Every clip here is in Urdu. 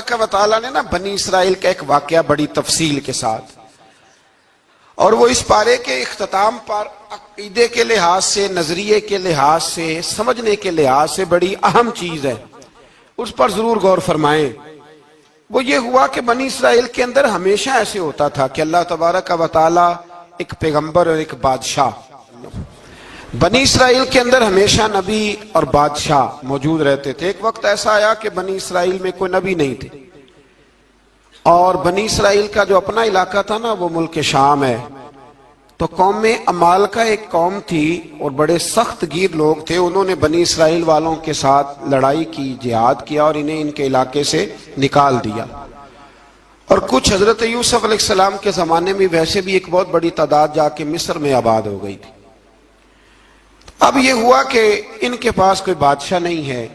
تبارک و تعالیٰ نے نا بنی اسرائیل کا ایک واقعہ بڑی تفصیل کے ساتھ، اور وہ اس پارے کے اختتام پر عقیدے کے لحاظ سے، نظریے کے لحاظ سے، سمجھنے کے لحاظ سے بڑی اہم چیز ہے، اس پر ضرور غور فرمائیں۔ وہ یہ ہوا کہ بنی اسرائیل کے اندر ہمیشہ ایسے ہوتا تھا کہ اللہ تبارک و تعالیٰ ایک پیغمبر اور ایک بادشاہ، بنی اسرائیل کے اندر ہمیشہ نبی اور بادشاہ موجود رہتے تھے۔ ایک وقت ایسا آیا کہ بنی اسرائیل میں کوئی نبی نہیں تھے، اور بنی اسرائیل کا جو اپنا علاقہ تھا نا وہ ملک شام ہے، تو قوم عمالقہ ایک قوم تھی اور بڑے سخت گیر لوگ تھے، انہوں نے بنی اسرائیل والوں کے ساتھ لڑائی کی، جہاد کیا اور انہیں ان کے علاقے سے نکال دیا۔ اور کچھ حضرت یوسف علیہ السلام کے زمانے میں ویسے بھی ایک بہت بڑی تعداد جا کے مصر میں آباد ہو گئی تھی۔ اب یہ ہوا کہ ان کے پاس کوئی بادشاہ نہیں ہے،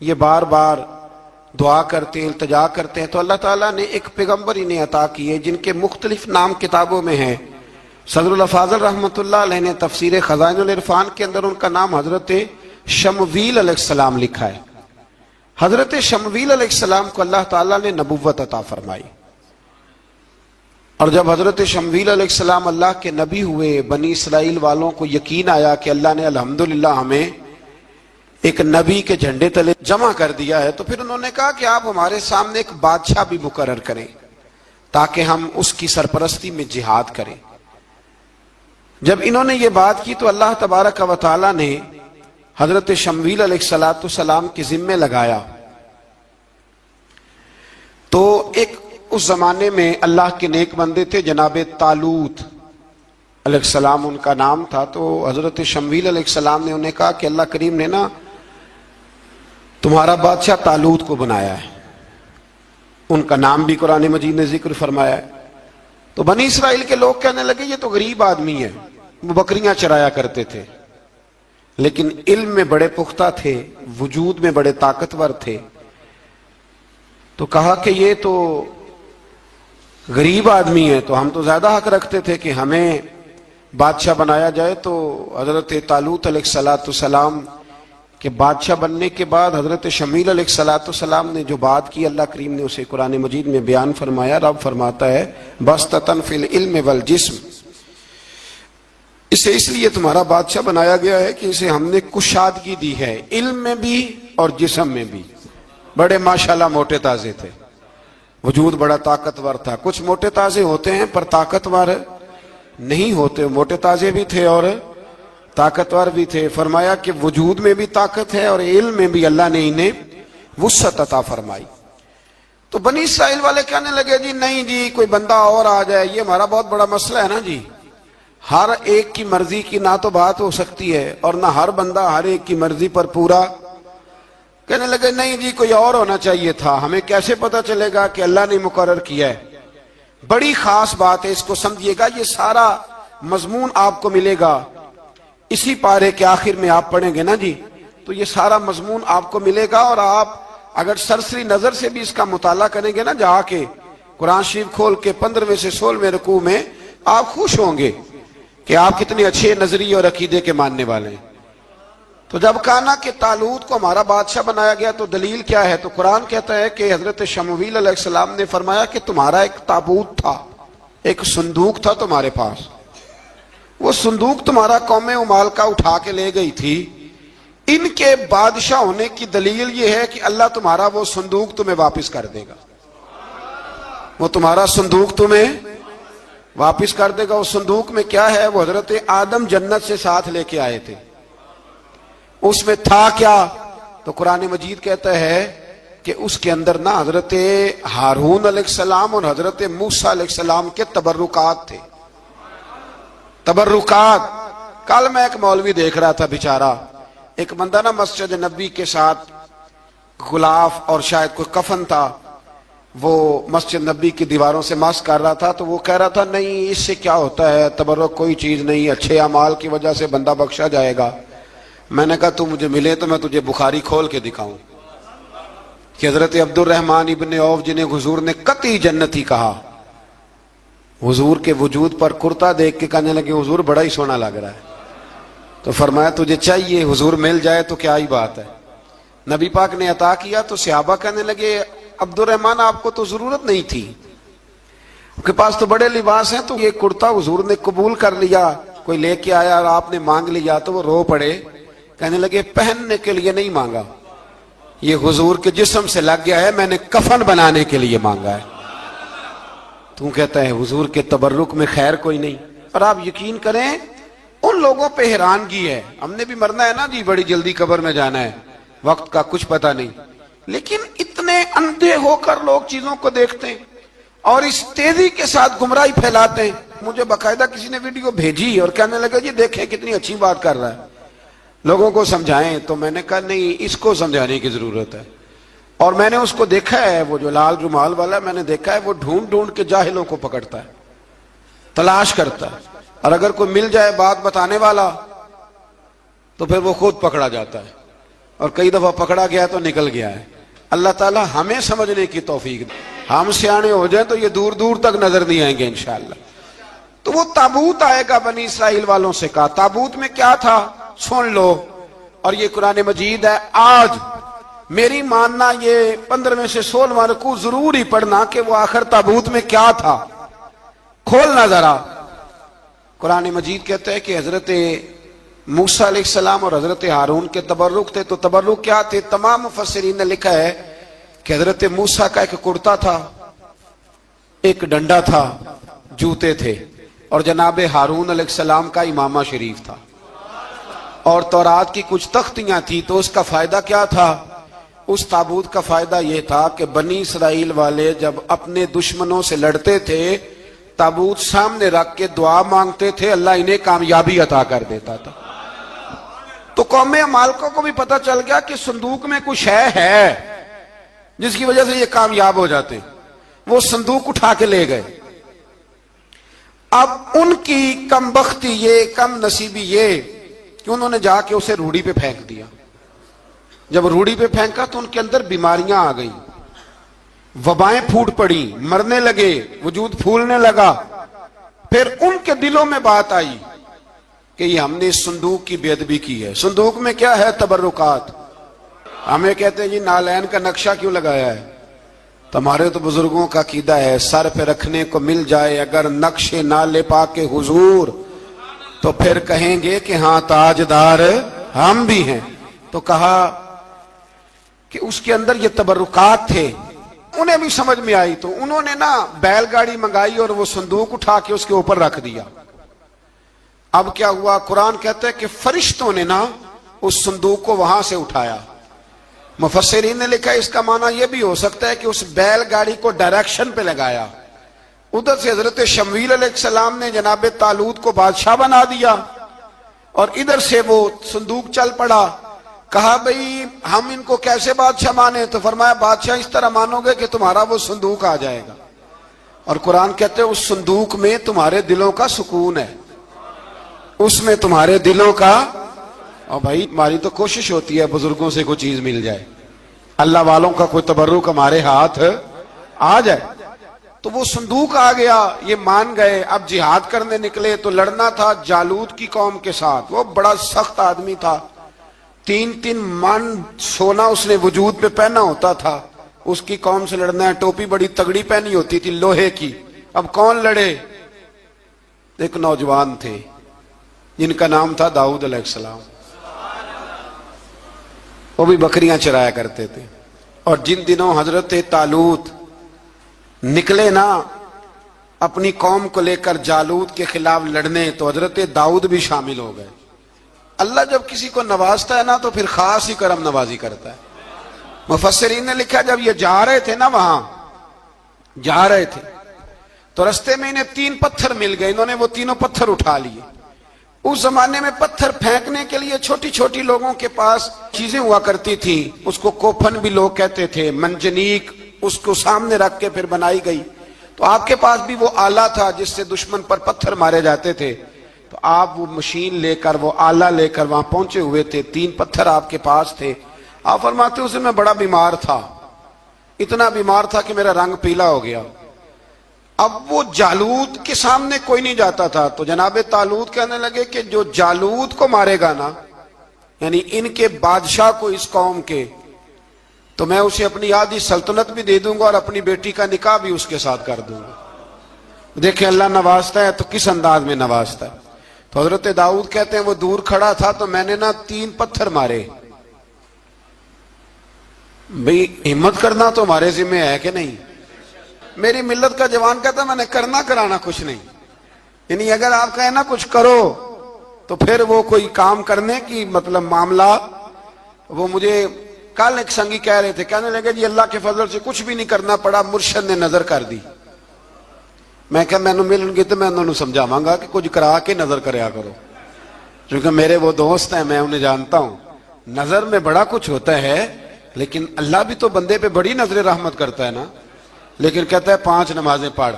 یہ بار بار دعا کرتے، التجا کرتے ہیں، تو اللہ تعالیٰ نے ایک پیغمبر انہیں عطا کیے جن کے مختلف نام کتابوں میں ہیں۔ صدر الافاضل رحمۃ اللہ علیہ نے تفسیر خزائن العرفان کے اندر ان کا نام حضرت شمویل علیہ السلام لکھا ہے۔ حضرت شمویل علیہ السلام کو اللہ تعالیٰ نے نبوت عطا فرمائی، اور جب حضرت شمویل علیہ السلام اللہ کے نبی ہوئے، بنی اسرائیل والوں کو یقین آیا کہ اللہ نے الحمدللہ ہمیں ایک نبی کے جھنڈے تلے جمع کر دیا ہے، تو پھر انہوں نے کہا کہ آپ ہمارے سامنے ایک بادشاہ بھی مقرر کریں تاکہ ہم اس کی سرپرستی میں جہاد کریں۔ جب انہوں نے یہ بات کی تو اللہ تبارک و تعالیٰ نے حضرت شمویل علیہ السلام کے ذمے لگایا۔ تو ایک اس زمانے میں اللہ کے نیک بندے تھے، جناب طالوت علیہ السلام ان کا نام تھا، تو حضرت شمویل علیہ السلام نے انہیں کہا کہ اللہ کریم نے نا تمہارا بادشاہ طالوت کو بنایا ہے، ان کا نام بھی قرآن مجید نے ذکر فرمایا ہے۔ تو بنی اسرائیل کے لوگ کہنے لگے یہ تو غریب آدمی ہے، وہ بکریاں چرایا کرتے تھے، لیکن علم میں بڑے پختہ تھے، وجود میں بڑے طاقتور تھے، تو کہا کہ یہ تو غریب آدمی ہے، تو ہم تو زیادہ حق رکھتے تھے کہ ہمیں بادشاہ بنایا جائے۔ تو حضرت طالوت علیہ السلام کے بادشاہ بننے کے بعد حضرت شمویل علیہ السلام نے جو بات کی، اللہ کریم نے اسے قرآن مجید میں بیان فرمایا۔ رب فرماتا ہے بسطۃ فی العلم والجسم، اسے اس لیے تمہارا بادشاہ بنایا گیا ہے کہ اسے ہم نے کشادگی دی ہے، علم میں بھی اور جسم میں بھی۔ بڑے ماشاءاللہ موٹے تازے تھے، وجود بڑا طاقتور تھا۔ کچھ موٹے تازے ہوتے ہیں پر طاقتور نہیں ہوتے، موٹے تازے بھی تھے اور طاقتور بھی تھے۔ فرمایا کہ وجود میں بھی طاقت ہے اور علم میں بھی اللہ نے انہیں وسعت عطا فرمائی۔ تو بنی اسرائیل والے کہنے لگے جی نہیں جی کوئی بندہ اور آ جائے، یہ ہمارا بہت بڑا مسئلہ ہے نا جی، ہر ایک کی مرضی کی نہ تو بات ہو سکتی ہے اور نہ ہر بندہ ہر ایک کی مرضی پر پورا۔ کہنے لگے نہیں جی کوئی اور ہونا چاہیے تھا، ہمیں کیسے پتا چلے گا کہ اللہ نے مقرر کیا ہے؟ بڑی خاص بات ہے، اس کو سمجھیے گا، یہ سارا مضمون آپ کو ملے گا اسی پارے کے آخر میں، آپ پڑھیں گے نا جی تو یہ سارا مضمون آپ کو ملے گا، اور آپ اگر سرسری نظر سے بھی اس کا مطالعہ کریں گے نا جا کے قرآن شریف کھول کے 15ویں سے 16ویں رکوع میں، آپ خوش ہوں گے کہ آپ کتنے اچھے نظریے اور عقیدے کے ماننے والے ہیں۔ تو جب کہا نا کہ طالوت کو ہمارا بادشاہ بنایا گیا تو دلیل کیا ہے، تو قرآن کہتا ہے کہ حضرت شمویل علیہ السلام نے فرمایا کہ تمہارا ایک تابوت تھا، ایک صندوق تھا تمہارے پاس، وہ صندوق تمہارا قوم عمالقہ اٹھا کے لے گئی تھی، ان کے بادشاہ ہونے کی دلیل یہ ہے کہ اللہ تمہارا وہ صندوق تمہیں واپس کر دے گا، وہ تمہارا صندوق تمہیں واپس کر دے گا۔ اس صندوق میں کیا ہے؟ وہ حضرت آدم جنت سے ساتھ لے کے آئے تھے، اس میں تھا کیا؟ تو قرآن مجید کہتا ہے کہ اس کے اندر نا حضرت ہارون علیہ السلام اور حضرت موسیٰ علیہ السلام کے تبرکات تھے، تبرکات۔ کل میں ایک مولوی دیکھ رہا تھا بیچارہ، ایک بندہ نا مسجد نبی کے ساتھ غلاف اور شاید کوئی کفن تھا، وہ مسجد نبی کی دیواروں سے مس کر رہا تھا، تو وہ کہہ رہا تھا نہیں اس سے کیا ہوتا ہے، تبرک کوئی چیز نہیں، اچھے اعمال کی وجہ سے بندہ بخشا جائے گا۔ میں نے کہا تو مجھے ملے تو میں تجھے بخاری کھول کے دکھاؤں کہ حضرت عبد الرحمن ابن عوف جنہیں حضور نے قطعی جنتی کہا، حضور کے وجود پر کرتا دیکھ کے کہنے لگے حضور بڑا ہی سونا لگ رہا ہے، تو فرمایا تجھے چاہیے حضور مل جائے تو کیا ہی بات ہے۔ نبی پاک نے عطا کیا تو صحابہ کہنے لگے عبد الرحمن آپ کو تو ضرورت نہیں تھی، آپ کے پاس تو بڑے لباس ہیں، تو یہ کرتا حضور نے قبول کر لیا، کوئی لے کے آیا اور آپ نے مانگ لیا تو وہ رو پڑے، کہنے لگے پہننے کے لیے نہیں مانگا، یہ حضور کے جسم سے لگ گیا ہے، میں نے کفن بنانے کے لیے مانگا ہے۔ تو کہتا ہے حضور کے تبرک میں خیر کوئی نہیں۔ اور آپ یقین کریں ان لوگوں پہ حیرانگی ہے، ہم نے بھی مرنا ہے نا جی، بڑی جلدی قبر میں جانا ہے، وقت کا کچھ پتہ نہیں، لیکن اتنے اندھے ہو کر لوگ چیزوں کو دیکھتے ہیں اور اس تیزی کے ساتھ گمراہی پھیلاتے ہیں۔ مجھے باقاعدہ کسی نے ویڈیو بھیجی اور کہنے لگا جی دیکھیں کتنی اچھی بات کر رہا ہے، لوگوں کو سمجھائیں۔ تو میں نے کہا نہیں، اس کو سمجھانے کی ضرورت ہے۔ اور میں نے اس کو دیکھا ہے، وہ جو لال رومال والا، میں نے دیکھا ہے وہ ڈھونڈ ڈھونڈ کے جاہلوں کو پکڑتا ہے، تلاش کرتا ہے، اور اگر کوئی مل جائے بات بتانے والا تو پھر وہ خود پکڑا جاتا ہے، اور کئی دفعہ پکڑا گیا تو نکل گیا ہے۔ اللہ تعالی ہمیں سمجھنے کی توفیق دے، ہم سیانے ہو جائیں تو یہ دور دور تک نظر نہیں آئیں گے انشاءاللہ۔ تو وہ تابوت آئے گا، بنی اسرائیل والوں سے کہا تابوت میں کیا تھا سن لو، اور یہ قرآن مجید ہے۔ آج میری ماننا یہ 15 سے 16 رکوع ضرور ہی پڑھنا کہ وہ آخر تابوت میں کیا تھا، کھولنا ذرا۔ قرآن مجید کہتا ہے کہ حضرت موسیٰ علیہ السلام اور حضرت ہارون کے تبرک تھے۔ تو تبرک کیا تھے؟ تمام مفسرین نے لکھا ہے کہ حضرت موسیٰ کا ایک کرتا تھا، ایک ڈنڈا تھا، جوتے تھے، اور جناب ہارون علیہ السلام کا امامہ شریف تھا، اور تورات کی کچھ تختیاں تھی۔ تو اس کا فائدہ کیا تھا؟ اس تابوت کا فائدہ یہ تھا کہ بنی اسرائیل والے جب اپنے دشمنوں سے لڑتے تھے، تابوت سامنے رکھ کے دعا مانگتے تھے، اللہ انہیں کامیابی عطا کر دیتا تھا۔ تو قوم عمالقہ کو بھی پتہ چل گیا کہ صندوق میں کچھ ہے جس کی وجہ سے یہ کامیاب ہو جاتے ہیں۔ وہ صندوق اٹھا کے لے گئے۔ اب ان کی کم بختی یہ، کم نصیبی یہ کہ انہوں نے جا کے اسے روڑی پہ پھینک دیا۔ جب روڑی پہ پھینکا تو ان کے اندر بیماریاں آ گئیں، وبائیں پھوٹ پڑی، مرنے لگے، وجود پھولنے لگا۔ پھر ان کے دلوں میں بات آئی کہ یہ ہم نے اس صندوق کی بے ادبی کی ہے۔ صندوق میں کیا ہے؟ تبرکات۔ ہمیں کہتے ہیں جی نالین کا نقشہ کیوں لگایا ہے؟ تمہارے تو بزرگوں کا عقیدہ ہے سر پہ رکھنے کو مل جائے اگر نقش نالے پاک حضور تو پھر کہیں گے کہ ہاں تاجدار ہم بھی ہیں۔ تو کہا کہ اس کے اندر یہ تبرکات تھے، انہیں بھی سمجھ میں آئی، تو انہوں نے نا بیل گاڑی منگائی اور وہ صندوق اٹھا کے اس کے اوپر رکھ دیا۔ اب کیا ہوا؟ قرآن کہتا ہے کہ فرشتوں نے نا اس صندوق کو وہاں سے اٹھایا۔ مفسرین نے لکھا اس کا معنی یہ بھی ہو سکتا ہے کہ اس بیل گاڑی کو ڈائریکشن پہ لگایا، ادھر سے حضرت شمویل علیہ السلام نے جناب طالوت کو بادشاہ بنا دیا، اور ادھر سے وہ صندوق چل پڑا۔ کہا بھئی ہم ان کو کیسے بادشاہ مانے؟ تو فرمایا بادشاہ اس طرح مانو گے کہ تمہارا وہ صندوق آ جائے گا، اور قرآن کہتے ہیں اس صندوق میں تمہارے دلوں کا سکون ہے، اس میں تمہارے دلوں کا۔ اور بھائی ہماری تو کوشش ہوتی ہے بزرگوں سے کوئی چیز مل جائے، اللہ والوں کا کوئی تبرک ہمارے ہاتھ آ جائے۔ تو وہ صندوق آ گیا، یہ مان گئے۔ اب جہاد کرنے نکلے تو لڑنا تھا جالوت کی قوم کے ساتھ، وہ بڑا سخت آدمی تھا، 3 من سونا اس نے وجود پہ پہنا ہوتا تھا۔ اس کی قوم سے لڑنا ہے، ٹوپی بڑی تگڑی پہنی ہوتی تھی لوہے کی۔ اب کون لڑے؟ ایک نوجوان تھے جن کا نام تھا داؤد علیہ السلام، وہ بھی بکریاں چرایا کرتے تھے۔ اور جن دنوں حضرت طالوت نکلے نا اپنی قوم کو لے کر جالوت کے خلاف لڑنے، تو حضرت داؤد بھی شامل ہو گئے۔ اللہ جب کسی کو نوازتا ہے نا تو پھر خاص ہی کرم نوازی کرتا ہے۔ مفسرین نے لکھا جب یہ جا رہے تھے نا، وہاں جا رہے تھے تو رستے میں انہیں 3 پتھر مل گئے، انہوں نے وہ تینوں پتھر اٹھا لیے۔ اس زمانے میں پتھر پھینکنے کے لیے چھوٹی چھوٹی لوگوں کے پاس چیزیں ہوا کرتی تھی، اس کو کوپھن بھی لوگ کہتے تھے، منجنیق، اس کو سامنے رکھ کے پھر بنائی گئی۔ تو آپ کے پاس بھی وہ آلہ تھا جس سے دشمن پر پتھر مارے جاتے تھے، تو آپ وہ مشین لے کر، وہ آلہ لے کر وہاں پہنچے ہوئے تھے، 3 پتھر آپ کے پاس تھے۔ آپ فرماتے اس دن میں بڑا بیمار تھا، اتنا بیمار تھا کہ میرا رنگ پیلا ہو گیا۔ اب وہ جالوت کے سامنے کوئی نہیں جاتا تھا، تو جناب طالوت کہنے لگے کہ جو جالوت کو مارے گا نا، یعنی ان کے بادشاہ کو، اس قوم کے، تو میں اسے اپنی آدھی سلطنت بھی دے دوں گا اور اپنی بیٹی کا نکاح بھی اس کے ساتھ کر دوں گا. دیکھیں اللہ نوازتا ہے تو کس انداز میں نوازتا ہے. تو حضرت داؤد کہتے ہیں وہ دور کھڑا تھا تو میں نے 3 پتھر مارے. بھئی ہمت کرنا تو ہمارے ذمہ ہے کہ نہیں؟ میری ملت کا جوان کہتا ہے میں نے کرنا کرانا کچھ نہیں. یعنی اگر آپ کہیں نا کچھ کرو تو پھر وہ کوئی کام کرنے کی مطلب معاملہ. وہ مجھے کل ایک سنگی کہہ رہے تھے, کہنے لگے جی اللہ کے فضل سے کچھ بھی نہیں کرنا پڑا, مرشد نے نظر کر دی. میں کہا میں ملن گے تو میں انہوں نے سمجھاواں گا کہ کچھ کرا کے نظر کریا کرو, کیونکہ میرے وہ دوست ہیں, میں انہیں جانتا ہوں. نظر میں بڑا کچھ ہوتا ہے لیکن اللہ بھی تو بندے پہ بڑی نظر رحمت کرتا ہے نا. لیکن کہتا ہے 5 نمازیں پڑھ,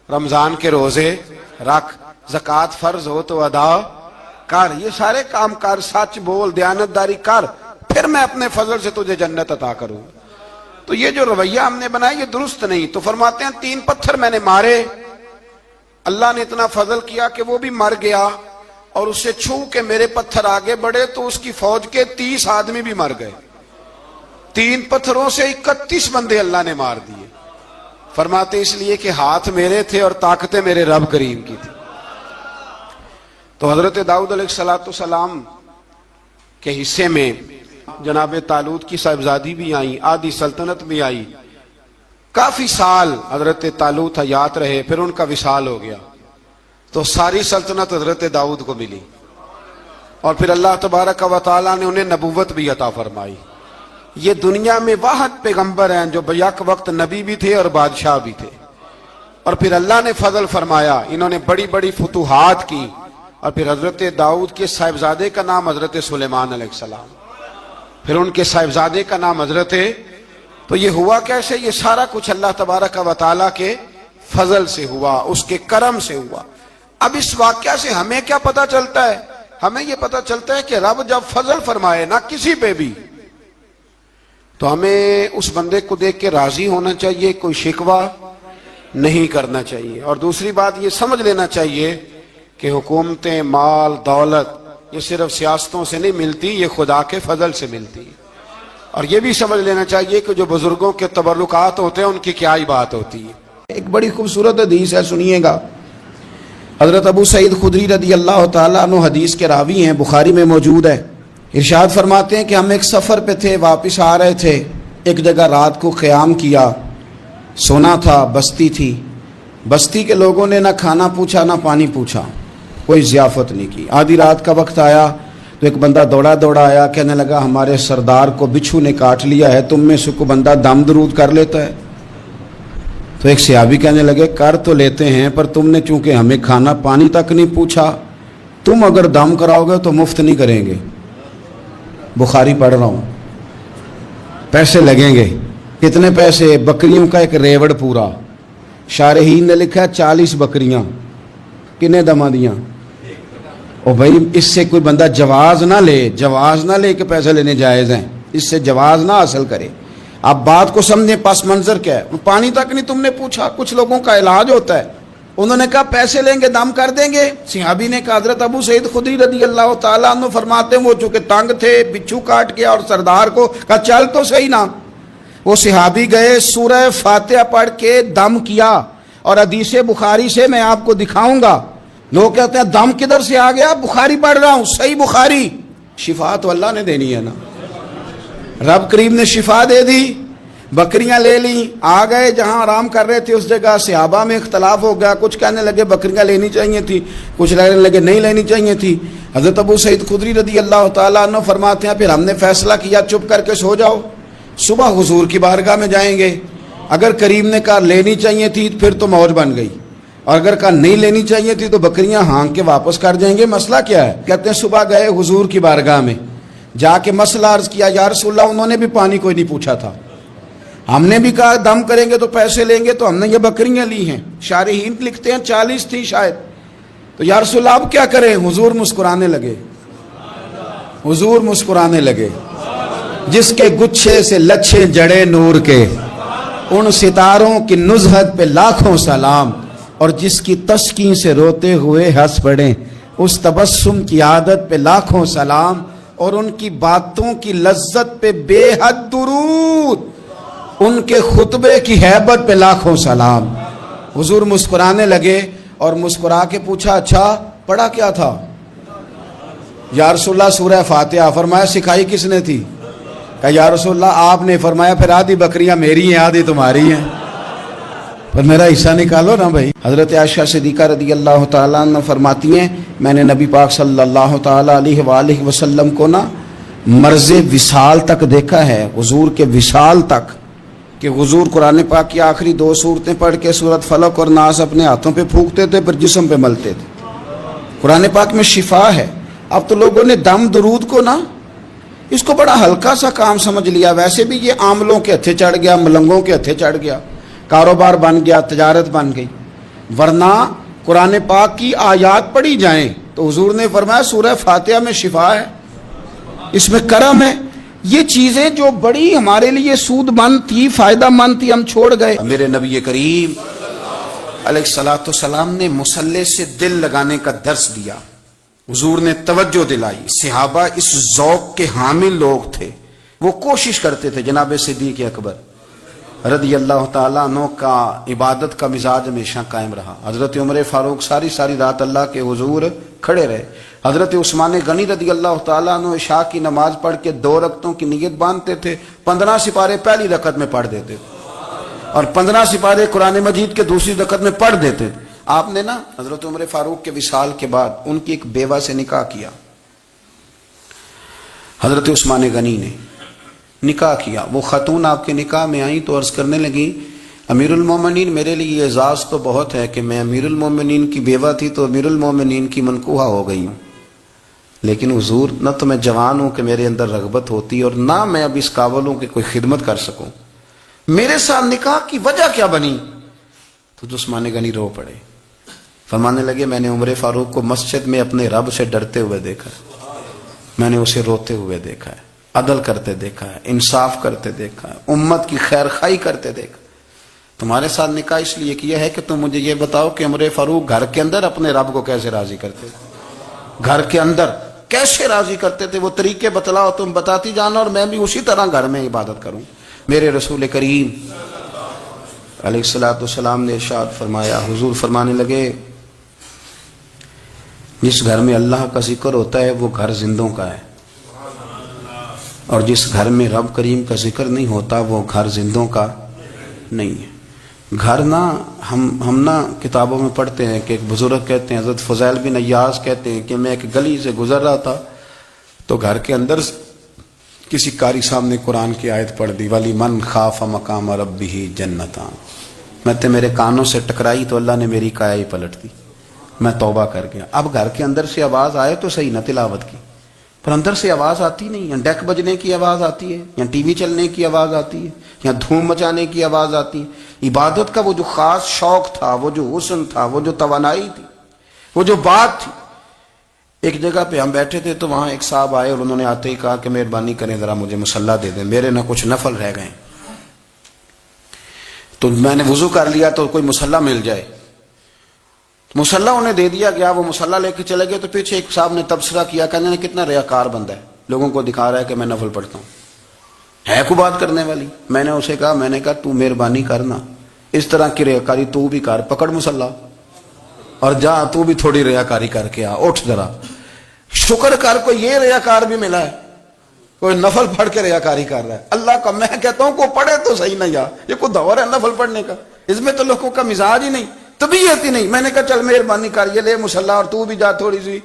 رمضان کے روزے رکھ, زکوٰۃ فرض ہو تو ادا کر, یہ سارے کام کر, سچ بول, دیانتداری کر, پھر میں اپنے فضل سے تجھے جنت عطا کروں. تو یہ جو رویہ ہم نے بنایا یہ درست نہیں. تو فرماتے ہیں 3 پتھر میں نے مارے, اللہ نے اتنا فضل کیا کہ وہ بھی مر گیا, اور اسے چھو کے میرے پتھر آگے بڑھے تو اس کی فوج کے 30 آدمی بھی مر گئے. 3 پتھروں سے 31 بندے اللہ نے مار دیے. فرماتے اس لیے کہ ہاتھ میرے تھے اور طاقتیں میرے رب کریم کی تھی. تو حضرت داؤد علیہ السلام کے حصے میں جناب طالوت کی صاحبزادی بھی آئی, آدھی سلطنت بھی آئی. کافی سال حضرت طالوت حیات رہے, پھر ان کا وصال ہو گیا تو ساری سلطنت حضرت داؤد کو ملی, اور پھر اللہ تبارک و تعالیٰ نے انہیں نبوت بھی عطا فرمائی. یہ دنیا میں واحد پیغمبر ہیں جو بیک وقت نبی بھی تھے اور بادشاہ بھی تھے. اور پھر اللہ نے فضل فرمایا, انہوں نے بڑی بڑی فتوحات کی. اور پھر حضرت داؤد کے صاحبزادے کا نام حضرت سلیمان علیہ السلام, پھر ان کے صاحبزادے کا نام حضرت. تو یہ ہوا کیسے؟ یہ سارا کچھ اللہ تبارک و تعالیٰ کے فضل سے ہوا, اس کے کرم سے ہوا. اب اس واقعہ سے ہمیں کیا پتا چلتا ہے؟ ہمیں یہ پتا چلتا ہے کہ رب جب فضل فرمائے نہ کسی پہ بھی, تو ہمیں اس بندے کو دیکھ کے راضی ہونا چاہیے, کوئی شکوہ نہیں کرنا چاہیے. اور دوسری بات یہ سمجھ لینا چاہیے کہ حکومتیں, مال, دولت یہ صرف سیاستوں سے نہیں ملتی, یہ خدا کے فضل سے ملتی. اور یہ بھی سمجھ لینا چاہیے کہ جو بزرگوں کے تبرکات ہوتے ہیں ان کی کیا ہی بات ہوتی ہے. ایک بڑی خوبصورت حدیث ہے, سنیے گا. حضرت ابو سعید خدری رضی اللہ تعالیٰ عنہ حدیث کے راوی ہیں, بخاری میں موجود ہے. ارشاد فرماتے ہیں کہ ہم ایک سفر پہ تھے, واپس آ رہے تھے, ایک جگہ رات کو قیام کیا, سونا تھا, بستی تھی. بستی کے لوگوں نے نہ کھانا پوچھا نہ پانی پوچھا, کوئی ضیافت نہیں کی. آدھی رات کا وقت آیا تو ایک بندہ دوڑا دوڑا آیا, کہنے لگا ہمارے سردار کو بچھو نے کاٹ لیا ہے, تم میں سے کوئی بندہ دم درود کر لیتا ہے؟ تو ایک صحابی کہنے لگے کر تو لیتے ہیں, پر تم نے چونکہ ہمیں کھانا پانی تک نہیں پوچھا, تم اگر دم کراؤ گے تو مفت نہیں کریں گے. بخاری پڑھ رہا ہوں, پیسے لگیں گے. کتنے پیسے؟ بکریوں کا ایک ریوڑ پورا. شارحین نے لکھا 40 بکریاں. کنے دما دیاں؟ اور بھائی اس سے کوئی بندہ جواز نہ لے کہ پیسے لینے جائز ہیں, اس سے جواز نہ حاصل کرے. آپ بات کو سمجھیں, پس منظر کیا ہے. پانی تک نہیں تم نے پوچھا. کچھ لوگوں کا علاج ہوتا ہے, انہوں نے کہا پیسے لیں گے دم کر دیں گے. صحابی نے کہا, حضرت ابو سعید خدری رضی اللہ تعالیٰ عنہ فرماتے ہیں وہ چونکہ تنگ تھے, بچھو کاٹ گیا, اور سردار کو کہا چل تو صحیح نا. وہ صحابی گئے, سورہ فاتحہ پڑھ کے دم کیا, اور حدیث بخاری سے میں آپ کو دکھاؤں گا. لوگ کہتے ہیں دم کدھر سے آ گیا؟ بخاری پڑھ رہا ہوں, صحیح بخاری. شفا تو اللہ نے دینی ہے نا, رب کریم نے شفا دے دی. بکریاں لے لیں, آ گئے جہاں آرام کر رہے تھے اس جگہ. صحابہ میں اختلاف ہو گیا, کچھ کہنے لگے بکریاں لینی چاہیے تھی, کچھ کہنے لگے نہیں لینی چاہیے تھی. حضرت ابو سعید خدری رضی اللہ تعالیٰ عنہ فرماتے ہیں پھر ہم نے فیصلہ کیا چپ کر کے سو جاؤ, صبح حضور کی بارگاہ میں جائیں گے. اگر کریم نے کہا لینی چاہیے تھی پھر تو موج بن گئی, اور اگر کہا نہیں لینی چاہیے تھی تو بکریاں ہانک کے واپس کر جائیں گے. مسئلہ کیا ہے؟ کہتے ہیں صبح گئے حضور کی بارگاہ میں, جا کے مسئلہ عرض کیا, یا رسول اللہ انہوں نے بھی پانی کوئی نہیں پوچھا تھا, ہم نے بھی کہا دم کریں گے تو پیسے لیں گے, تو ہم نے یہ بکریاں لی ہیں. شارحین لکھتے ہیں 40 تھی شاید. تو یا رسول اللہ اب کیا کریں؟ حضور مسکرانے لگے. حضور مسکرانے لگے. جس کے گچھے سے لچھے جڑے نور کے, ان ستاروں کی نزہت پہ لاکھوں سلام, اور جس کی تسکین سے روتے ہوئے ہنس پڑے, اس تبسم کی عادت پہ لاکھوں سلام, اور ان کی باتوں کی لذت پہ بے حد درود، ان کے خطبے کی ہیبت پہ لاکھوں سلام۔ حضور مسکرانے لگے اور مسکرا کے پوچھا اچھا پڑھا کیا تھا؟ یا رسول اللہ سورہ فاتحہ۔ فرمایا سکھائی کس نے تھی؟ کہا یا رسول اللہ آپ نے۔ فرمایا پھر آدھی بکریاں میری ہیں آدھی تمہاری ہیں، پر میرا حصہ نکالو نا بھائی۔ حضرت عائشہ صدیقہ رضی اللہ تعالیٰ عنہ فرماتی ہیں میں نے نبی پاک صلی اللہ تعالیٰ علیہ وآلہ وسلم کو نا مرز وصال تک دیکھا ہے، حضور کے وصال تک، کہ حضور قرآن پاک کی آخری 2 سورتیں پڑھ کے سورت فلق اور ناس اپنے ہاتھوں پہ پھونکتے تھے پھر جسم پہ ملتے تھے۔ قرآن پاک میں شفا ہے۔ اب تو لوگوں نے دم درود کو نا اس کو بڑا ہلکا سا کام سمجھ لیا۔ ویسے بھی یہ عاملوں کے ہتھے چڑھ گیا، ملنگوں کے ہتھے چڑھ گیا، کاروبار بن گیا، تجارت بن گئی۔ ورنہ قرآن پاک کی آیات پڑھی جائیں تو حضور نے فرمایا سورہ فاتحہ میں شفا ہے، اس میں کرم ہے۔ یہ چیزیں جو بڑی ہمارے لیے سود مند تھی، فائدہ مند تھی، ہم چھوڑ گئے۔ میرے نبی کریم علیہ الصلوۃ والسلام نے مصلی سے دل لگانے کا درس دیا، حضور نے توجہ دلائی۔ صحابہ اس ذوق کے حامل لوگ تھے، وہ کوشش کرتے تھے۔ جناب صدیق اکبر رضی اللہ تعالیٰ عنہ کا عبادت کا مزاج ہمیشہ قائم رہا۔ حضرت عمر فاروق ساری رات اللہ کے حضور کھڑے رہے۔ حضرت عثمان غنی رضی اللہ تعالیٰ عنہ عشاء کی نماز پڑھ کے 2 رکعتوں کی نیت باندھتے تھے، 15 سپارے پہلی رکعت میں پڑھ دیتے تھے اور 15 سپارے قرآن مجید کے دوسری رکعت میں پڑھ دیتے تھے۔ آپ نے نا حضرت عمر فاروق کے وصال کے بعد ان کی ایک بیوہ سے نکاح کیا، حضرت عثمان غنی نے نکاح کیا۔ وہ خاتون آپ کے نکاح میں آئیں تو عرض کرنے لگی امیر المومنین میرے لیے اعزاز تو بہت ہے کہ میں امیر المومنین کی بیوہ تھی تو امیر المومنین کی منکوحہ ہو گئی ہوں، لیکن حضور نہ تو میں جوان ہوں کہ میرے اندر رغبت ہوتی اور نہ میں اب اس قابل ہوں کہ کوئی خدمت کر سکوں، میرے ساتھ نکاح کی وجہ کیا بنی؟ تو عثمان غنی رو پڑے، فرمانے لگے میں نے عمر فاروق کو مسجد میں اپنے رب سے ڈرتے ہوئے دیکھا ہے، میں نے اسے روتے ہوئے دیکھا ہے، عدل کرتے دیکھا ہے، انصاف کرتے دیکھا ہے، امت کی خیر خواہی کرتے دیکھا۔ تمہارے ساتھ نکاح اس لیے کیا ہے کہ تم مجھے یہ بتاؤ کہ عمر فاروق گھر کے اندر اپنے رب کو کیسے راضی کرتے تھے، گھر کے اندر کیسے راضی کرتے تھے، وہ طریقے بتلاؤ، تم بتاتی جانا اور میں بھی اسی طرح گھر میں عبادت کروں۔ میرے رسول کریم علیہ الصلوۃ والسلام نے ارشاد فرمایا، حضور فرمانے لگے جس گھر میں اللہ کا ذکر ہوتا ہے وہ گھر زندوں کا ہے، اور جس گھر میں رب کریم کا ذکر نہیں ہوتا وہ گھر زندوں کا نہیں ہے۔ گھر نا ہم نا کتابوں میں پڑھتے ہیں کہ ایک بزرگ کہتے ہیں، حضرت فضیل بن عیاض کہتے ہیں کہ میں ایک گلی سے گزر رہا تھا تو گھر کے اندر کسی قاری صاحب نے قرآن کی آیت پڑھ دی وَلِمَنْ خَافَ مَقَامَ رَبِّهِ جَنَّتَانِ، میں میرے کانوں سے ٹکرائی تو اللہ نے میری کایا ہی پلٹ دی، میں توبہ کر گیا۔ اب گھر کے اندر سے آواز آئے تو صحیح نہ تلاوت کی، پر اندر سے آواز آتی نہیں، یا ڈیک بجنے کی آواز آتی ہے، یا ٹی وی چلنے کی آواز آتی ہے، یا دھوم مچانے کی آواز آتی ہے۔ عبادت کا وہ جو خاص شوق تھا، وہ جو حسن تھا، وہ جو توانائی تھی، وہ جو بات تھی۔ ایک جگہ پہ ہم بیٹھے تھے تو وہاں ایک صاحب آئے اور انہوں نے آتے ہی کہا کہ مہربانی کریں ذرا مجھے مصلی دے دیں، میرے نہ کچھ نفل رہ گئے۔ تو میں نے وضو کر لیا تو کوئی مصلی مل جائے، مصلی انہیں دے دیا گیا، وہ مصلی لے کے چلے گئے تو پیچھے ایک صاحب نے تبصرہ کیا، کہنے نے کتنا ریاکار بندہ ہے، لوگوں کو دکھا رہا ہے کہ میں نفل پڑھتا ہوں، ہے کوئی بات کرنے والی؟ میں نے اسے کہا تو مہربانی کرنا اس طرح کی ریاکاری تو بھی کر، پکڑ مصلی اور جا تو بھی تھوڑی ریاکاری کر کے آ، اٹھ ذرا، شکر کر کوئی یہ ریاکار بھی ملا ہے، کوئی نفل پڑھ کے ریاکاری کر رہا ہے۔ اللہ کا میں کہتا ہوں کو پڑھے تو صحیح نہ، یا یہ کوئی دور ہے نفل پڑھنے کا؟ اس میں تو لوگوں کا مزاج ہی نہیں، طبیعت ہی نہیں۔ میں نے کہا چل مہربانی کر یہ لے مصلی اور تو بھی جا تھوڑی سی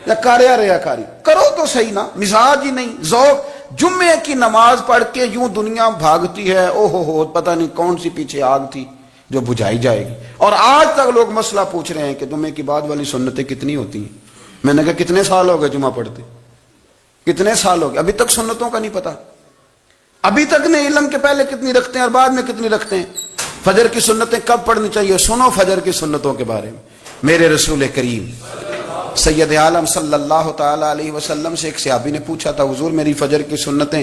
یا کاریا ریاکاری کرو تو صحیح نا، مزاج ہی نہیں، ذوق۔ جمعے کی نماز پڑھ کے یوں دنیا بھاگتی ہے، او ہو پتہ نہیں کون سی پیچھے آگ تھی جو بجھائی جائے گی، اور آج تک لوگ مسئلہ پوچھ رہے ہیں کہ جمعے کی بعد والی سنتیں کتنی ہوتی ہیں۔ میں نے کہا کتنے سال ہو گئے جمعہ پڑھتے، کتنے سال ہو گئے، ابھی تک سنتوں کا نہیں پتا، ابھی تک نہیں علم کے پہلے کتنی رکھتے ہیں اور بعد میں کتنی رکھتے ہیں۔ فجر کی سنتیں کب پڑھنی چاہیے؟ سنو فجر کی سنتوں کے بارے میں۔ میرے رسول کریم سید عالم صلی اللہ تعالی علیہ وسلم سے ایک صحابی نے پوچھا تھا حضور میری فجر کی سنتیں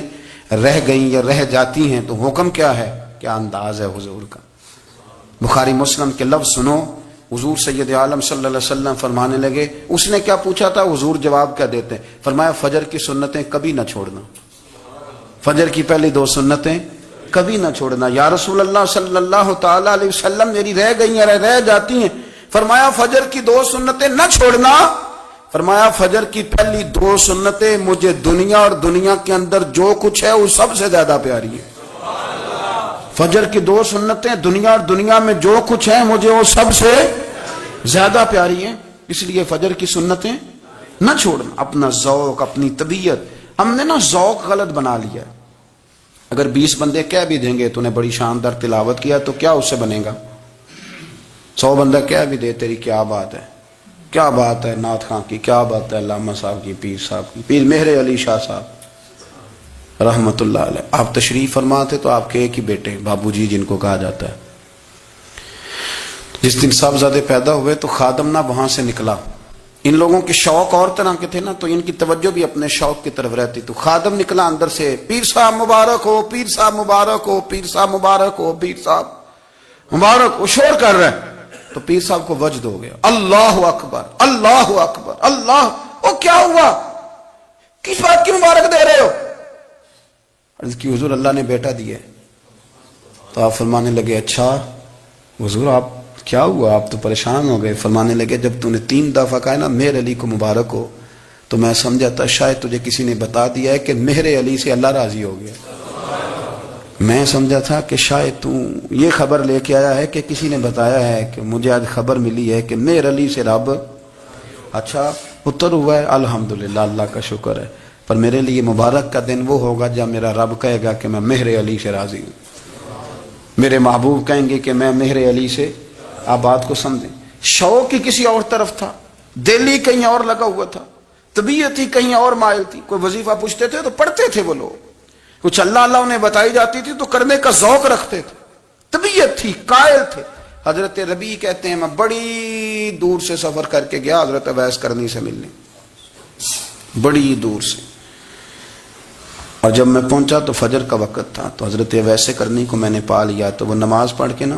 رہ گئیں یا رہ جاتی ہیں تو حکم کیا ہے؟ کیا انداز ہے حضور کا؟ بخاری مسلم کے لفظ سنو، حضور سید عالم صلی اللہ علیہ وسلم فرمانے لگے، اس نے کیا پوچھا تھا، حضور جواب کیا دیتے ہیں؟ فرمایا فجر کی سنتیں کبھی نہ چھوڑنا، فجر کی پہلی 2 سنتیں کبھی نہ چھوڑنا۔ یا رسول اللہ صلی اللہ تعالی علیہ وسلم میری رہ گئی ہیں، رہ جاتی ہیں۔ فرمایا فجر کی 2 سنتیں نہ چھوڑنا، فرمایا فجر کی پہلی 2 سنتیں مجھے دنیا اور دنیا کے اندر جو کچھ ہے وہ سب سے زیادہ پیاری ہے۔ فجر کی 2 سنتیں دنیا اور دنیا میں جو کچھ ہیں مجھے وہ سب سے زیادہ پیاری ہیں، اس لیے فجر کی سنتیں نہ چھوڑنا۔ اپنا ذوق، اپنی طبیعت، ہم نے نا ذوق غلط بنا لیا ہے۔ اگر 20 بندے کہہ بھی دیں گے تو نے بڑی شاندار تلاوت کیا تو کیا اس سے بنے گا؟ 100 بندہ کہہ بھی دے تیری کیا بات ہے، کیا بات ہے نعت خاں کی، کیا بات ہے علامہ صاحب کی، پیر صاحب کی، پیر مہر علی شاہ صاحب رحمت اللہ علیہ۔ آپ تشریف فرما تھے تو آپ کے ایک ہی بیٹے بابو جی جن کو کہا جاتا ہے، جس دن صاحبزادے پیدا ہوئے تو خادم نہ وہاں سے نکلا۔ ان لوگوں کے شوق اور طرح کے تھے نا، تو ان کی توجہ بھی اپنے شوق کی طرف رہتی، تو خادم نکلا اندر سے، پیر صاحب مبارک ہو، پیر صاحب مبارک ہو، پیر صاحب مبارک ہو، پیر صاحب مبارک ہو، شور کر رہے ہیں۔ تو پیر صاحب کو وجد ہو گیا، اللہ اکبر اللہ اکبر اللہ، وہ کیا ہوا، کس بات کی مبارک دے رہے ہو؟ عرض کی حضور اللہ نے بیٹا دیا۔ تو آپ فرمانے لگے اچھا حضور آپ کیا ہوا، آپ تو پریشان ہو گئے۔ فرمانے لگے جب تو نے 3 دفعہ کہا نا مہر علی کو مبارک ہو، تو میں سمجھا تھا شاید تجھے کسی نے بتا دیا ہے کہ مہر علی سے اللہ راضی ہو گیا۔ میں سمجھا تھا کہ شاید تو یہ خبر لے کے آیا ہے کہ کسی نے بتایا ہے کہ مجھے آج خبر ملی ہے کہ مہر علی سے رب اچھا پتر ہوا ہے، الحمدللہ اللہ کا شکر ہے، پر میرے لیے مبارک کا دن وہ ہوگا جب میرا رب کہے گا کہ میں مہر علی سے راضی ہوں، میرے محبوب کہیں گے کہ میں مہر علی سے۔ آپ بات کو سمجھیں، شوق ہی کسی اور طرف تھا، دل ہی کہیں اور لگا ہوا تھا، طبیعت ہی کہیں اور مائل تھی۔ کوئی وظیفہ پوچھتے تھے تو پڑھتے تھے وہ لوگ، کچھ اللہ اللہ انہیں بتائی جاتی تھی تو کرنے کا ذوق رکھتے تھے، طبیعت تھی، قائل تھے۔ حضرت ربیع کہتے ہیں میں بڑی دور سے سفر کر کے گیا حضرت اویس کرنی سے ملنے، بڑی دور سے، اور جب میں پہنچا تو فجر کا وقت تھا، تو حضرت اویس کرنی کو میں نے پا لیا، تو وہ نماز پڑھ کے نا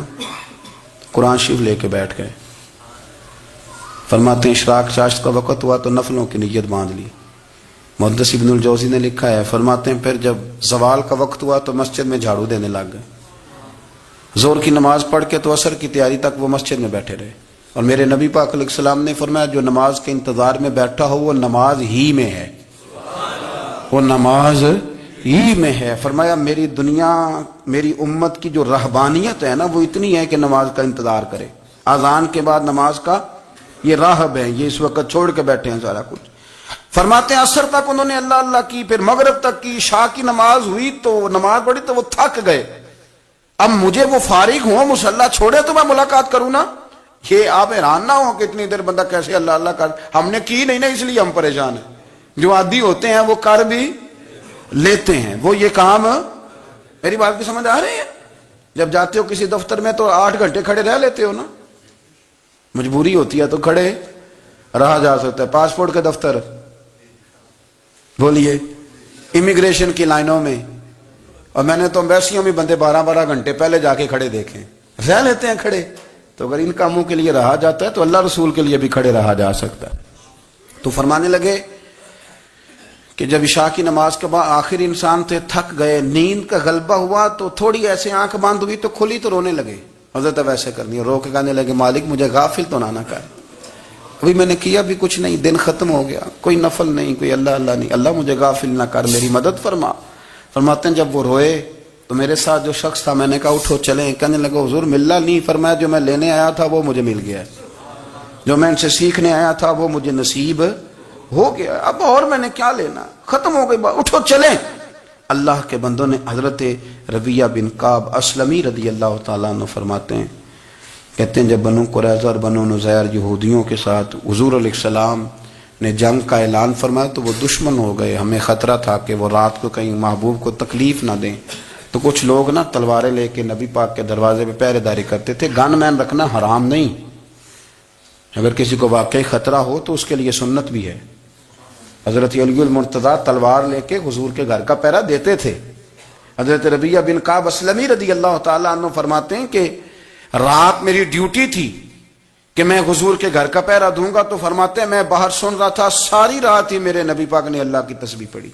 قرآن شریف لے کے بیٹھ گئے۔ فرماتے ہیں اشراق چاشت کا وقت ہوا تو نفلوں کی نیت باندھ لی۔ محدث ابن الجوزی نے لکھا ہے، فرماتے ہیں پھر جب زوال کا وقت ہوا تو مسجد میں جھاڑو دینے لگ گئے، زور کی نماز پڑھ کے تو عصر کی تیاری تک وہ مسجد میں بیٹھے رہے۔ اور میرے نبی پاک علیہ السلام نے فرمایا جو نماز کے انتظار میں بیٹھا ہو وہ نماز ہی میں ہے، وہ نماز ہی میں ہے۔ فرمایا میری دنیا میری امت کی جو رہبانیت ہے نا وہ اتنی ہے کہ نماز کا انتظار کرے، اذان کے بعد نماز کا یہ راہب ہے، یہ اس وقت چھوڑ کے بیٹھے ہیں سارا کچھ۔ فرماتے ہیں عصر تک انہوں نے اللہ اللہ کی، پھر مغرب تک کی، عشاء کی نماز ہوئی تو نماز پڑھی تو وہ تھک گئے، اب مجھے وہ فارغ ہوں مصلی چھوڑے تو میں ملاقات کروں نا۔ یہ آپ حیران نہ ہو کہ اتنی دیر بندہ کیسے اللہ اللہ کر، ہم نے کی نہیں نا اس لیے ہم پریشان ہیں، جو عادی ہوتے ہیں وہ کر بھی لیتے ہیں، وہ یہ کام۔ میری بات کی سمجھ آ رہی ہے؟ جب جاتے ہو کسی دفتر میں تو 8 گھنٹے کھڑے رہ لیتے ہو نا، مجبوری ہوتی ہے تو کھڑے رہا جا سکتا ہے۔ پاسپورٹ کے دفتر بولیے، امیگریشن کی لائنوں میں، اور میں نے تو امبیسیوں میں بندے 12 گھنٹے پہلے جا کے کھڑے دیکھیں، رہ لیتے ہیں کھڑے۔ تو اگر ان کاموں کے لیے رہا جاتا ہے تو اللہ رسول کے لیے بھی کھڑے رہا جا سکتا ہے۔ تو فرمانے لگے کہ جب عشاء کی نماز کے بعد آخر انسان تھے، تھک گئے، نیند کا غلبہ ہوا تو تھوڑی ایسے آنکھ بند ہوئی تو کھلی تو رونے لگے۔ حضرت ویسے کرنی رو کے کہنے لگے مالک مجھے غافل تو نہ کر، ابھی میں نے کیا بھی کچھ نہیں، دن ختم ہو گیا، کوئی نفل نہیں، کوئی اللہ اللہ نہیں، اللہ مجھے غافل نہ کر، میری مدد فرما۔ فرماتے ہیں جب وہ روئے تو میرے ساتھ جو شخص تھا میں نے کہا اٹھو چلیں، کہنے لگا حضور ملنا نہیں، فرمایا جو میں لینے آیا تھا وہ مجھے مل گیا، جو میں ان سے سیکھنے آیا تھا وہ مجھے نصیب ہو گیا، اب اور میں نے کیا لینا، ختم ہو گئی بات، اٹھو چلیں۔ اللہ کے بندوں نے حضرت ربیعہ بن کعب اسلمی رضی اللہ تعالیٰ عنہ فرماتے ہیں، کہتے ہیں جب بنو قریظہ اور بنو نذیر یہودیوں کے ساتھ حضور علیہ السلام نے جنگ کا اعلان فرمایا تو وہ دشمن ہو گئے، ہمیں خطرہ تھا کہ وہ رات کو کہیں محبوب کو تکلیف نہ دیں، تو کچھ لوگ نا تلواریں لے کے نبی پاک کے دروازے پہ پہرے داری کرتے تھے۔ گن مین رکھنا حرام نہیں، اگر کسی کو واقعی خطرہ ہو تو اس کے لیے سنت بھی ہے۔ حضرت علی المرتضیٰ تلوار لے کے حضور کے گھر کا پہرا دیتے تھے۔ حضرت ربیعہ بن کعب اسلمی رضی اللہ تعالیٰ عنہ فرماتے ہیں کہ رات میری ڈیوٹی تھی کہ میں حضور کے گھر کا پہرا دوں گا، تو فرماتے ہیں میں باہر سن رہا تھا، ساری رات ہی میرے نبی پاک نے اللہ کی تسبیح پڑھی،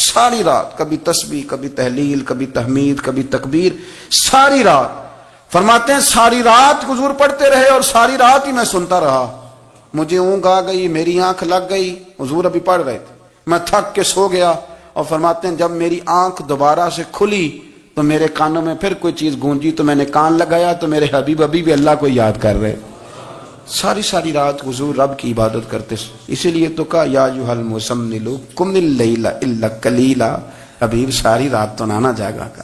ساری رات، کبھی تسبیح، کبھی تحلیل، کبھی تحمید، کبھی تکبیر، ساری رات۔ فرماتے ہیں ساری رات حضور پڑھتے رہے اور ساری رات ہی میں سنتا رہا، مجھے اونگ آ گئی، میری آنکھ لگ گئی، حضور ابھی پڑھ رہے تھے، میں تھک کے سو گیا۔ اور فرماتے ہیں جب میری آنکھ دوبارہ سے کھلی تو میرے کانوں میں پھر کوئی چیز گونجی، تو میں نے کان لگایا تو میرے حبیب ابھی بھی اللہ کو یاد کر رہے۔ ساری رات حضور رب کی عبادت کرتے، اسی لیے تو کہا یا ایھا المزمل قم اللیل الا قلیلا، حبیب ساری رات تو نہ جاگا کر،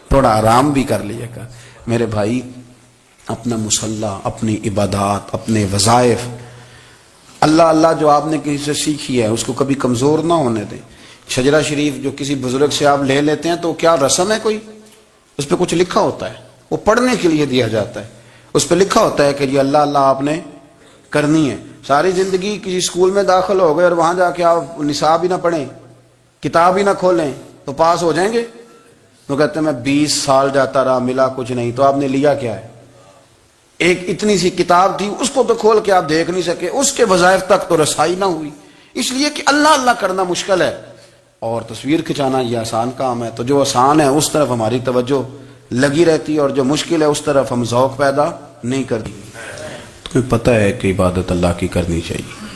تھوڑا آرام بھی کر لیا کر۔ میرے بھائی اپنا مصلی، اپنی عبادات، اپنے وظائف، اللہ اللہ جو آپ نے کسی سے سیکھی ہے اس کو کبھی کمزور نہ ہونے دیں۔ شجرہ شریف جو کسی بزرگ سے آپ لے لیتے ہیں تو کیا رسم ہے کوئی؟ اس پہ کچھ لکھا ہوتا ہے، وہ پڑھنے کے لیے دیا جاتا ہے، اس پہ لکھا ہوتا ہے کہ یہ اللہ اللہ آپ نے کرنی ہے۔ ساری زندگی کسی اسکول میں داخل ہو گئے اور وہاں جا کے آپ نصاب ہی نہ پڑھیں، کتاب ہی نہ کھولیں تو پاس ہو جائیں گے؟ تو کہتے ہیں میں 20 سال جاتا رہا ملا کچھ نہیں، تو آپ نے لیا کیا ہے؟ ایک اتنی سی کتاب تھی، اس کو تو کھول کے آپ دیکھ نہیں سکے، اس کے وظائف تک تو رسائی نہ ہوئی، اس لیے کہ اللہ اللہ کرنا مشکل ہے اور تصویر کھنچانا یہ آسان کام ہے۔ تو جو آسان ہے اس طرف ہماری توجہ لگی رہتی ہے اور جو مشکل ہے اس طرف ہم ذوق پیدا نہیں کرتی۔ تمہیں پتہ ہے کہ عبادت اللہ کی کرنی چاہیے،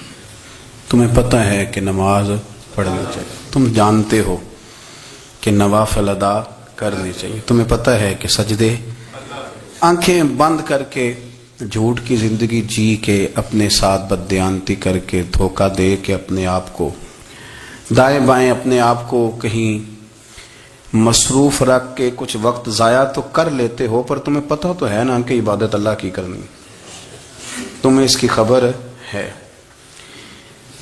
تمہیں پتہ ہے کہ نماز پڑھنی چاہیے، تم جانتے ہو کہ نوافل ادا کرنی چاہیے، تمہیں پتہ ہے کہ سجدے، آنکھیں بند کر کے جھوٹ کی زندگی جی کے، اپنے ساتھ بددیانتی کر کے، دھوکہ دے کے اپنے آپ کو دائیں بائیں، اپنے آپ کو کہیں مصروف رکھ کے کچھ وقت ضائع تو کر لیتے ہو، پر تمہیں پتہ تو ہے نا کہ عبادت اللہ کی کرنی، تمہیں اس کی خبر ہے۔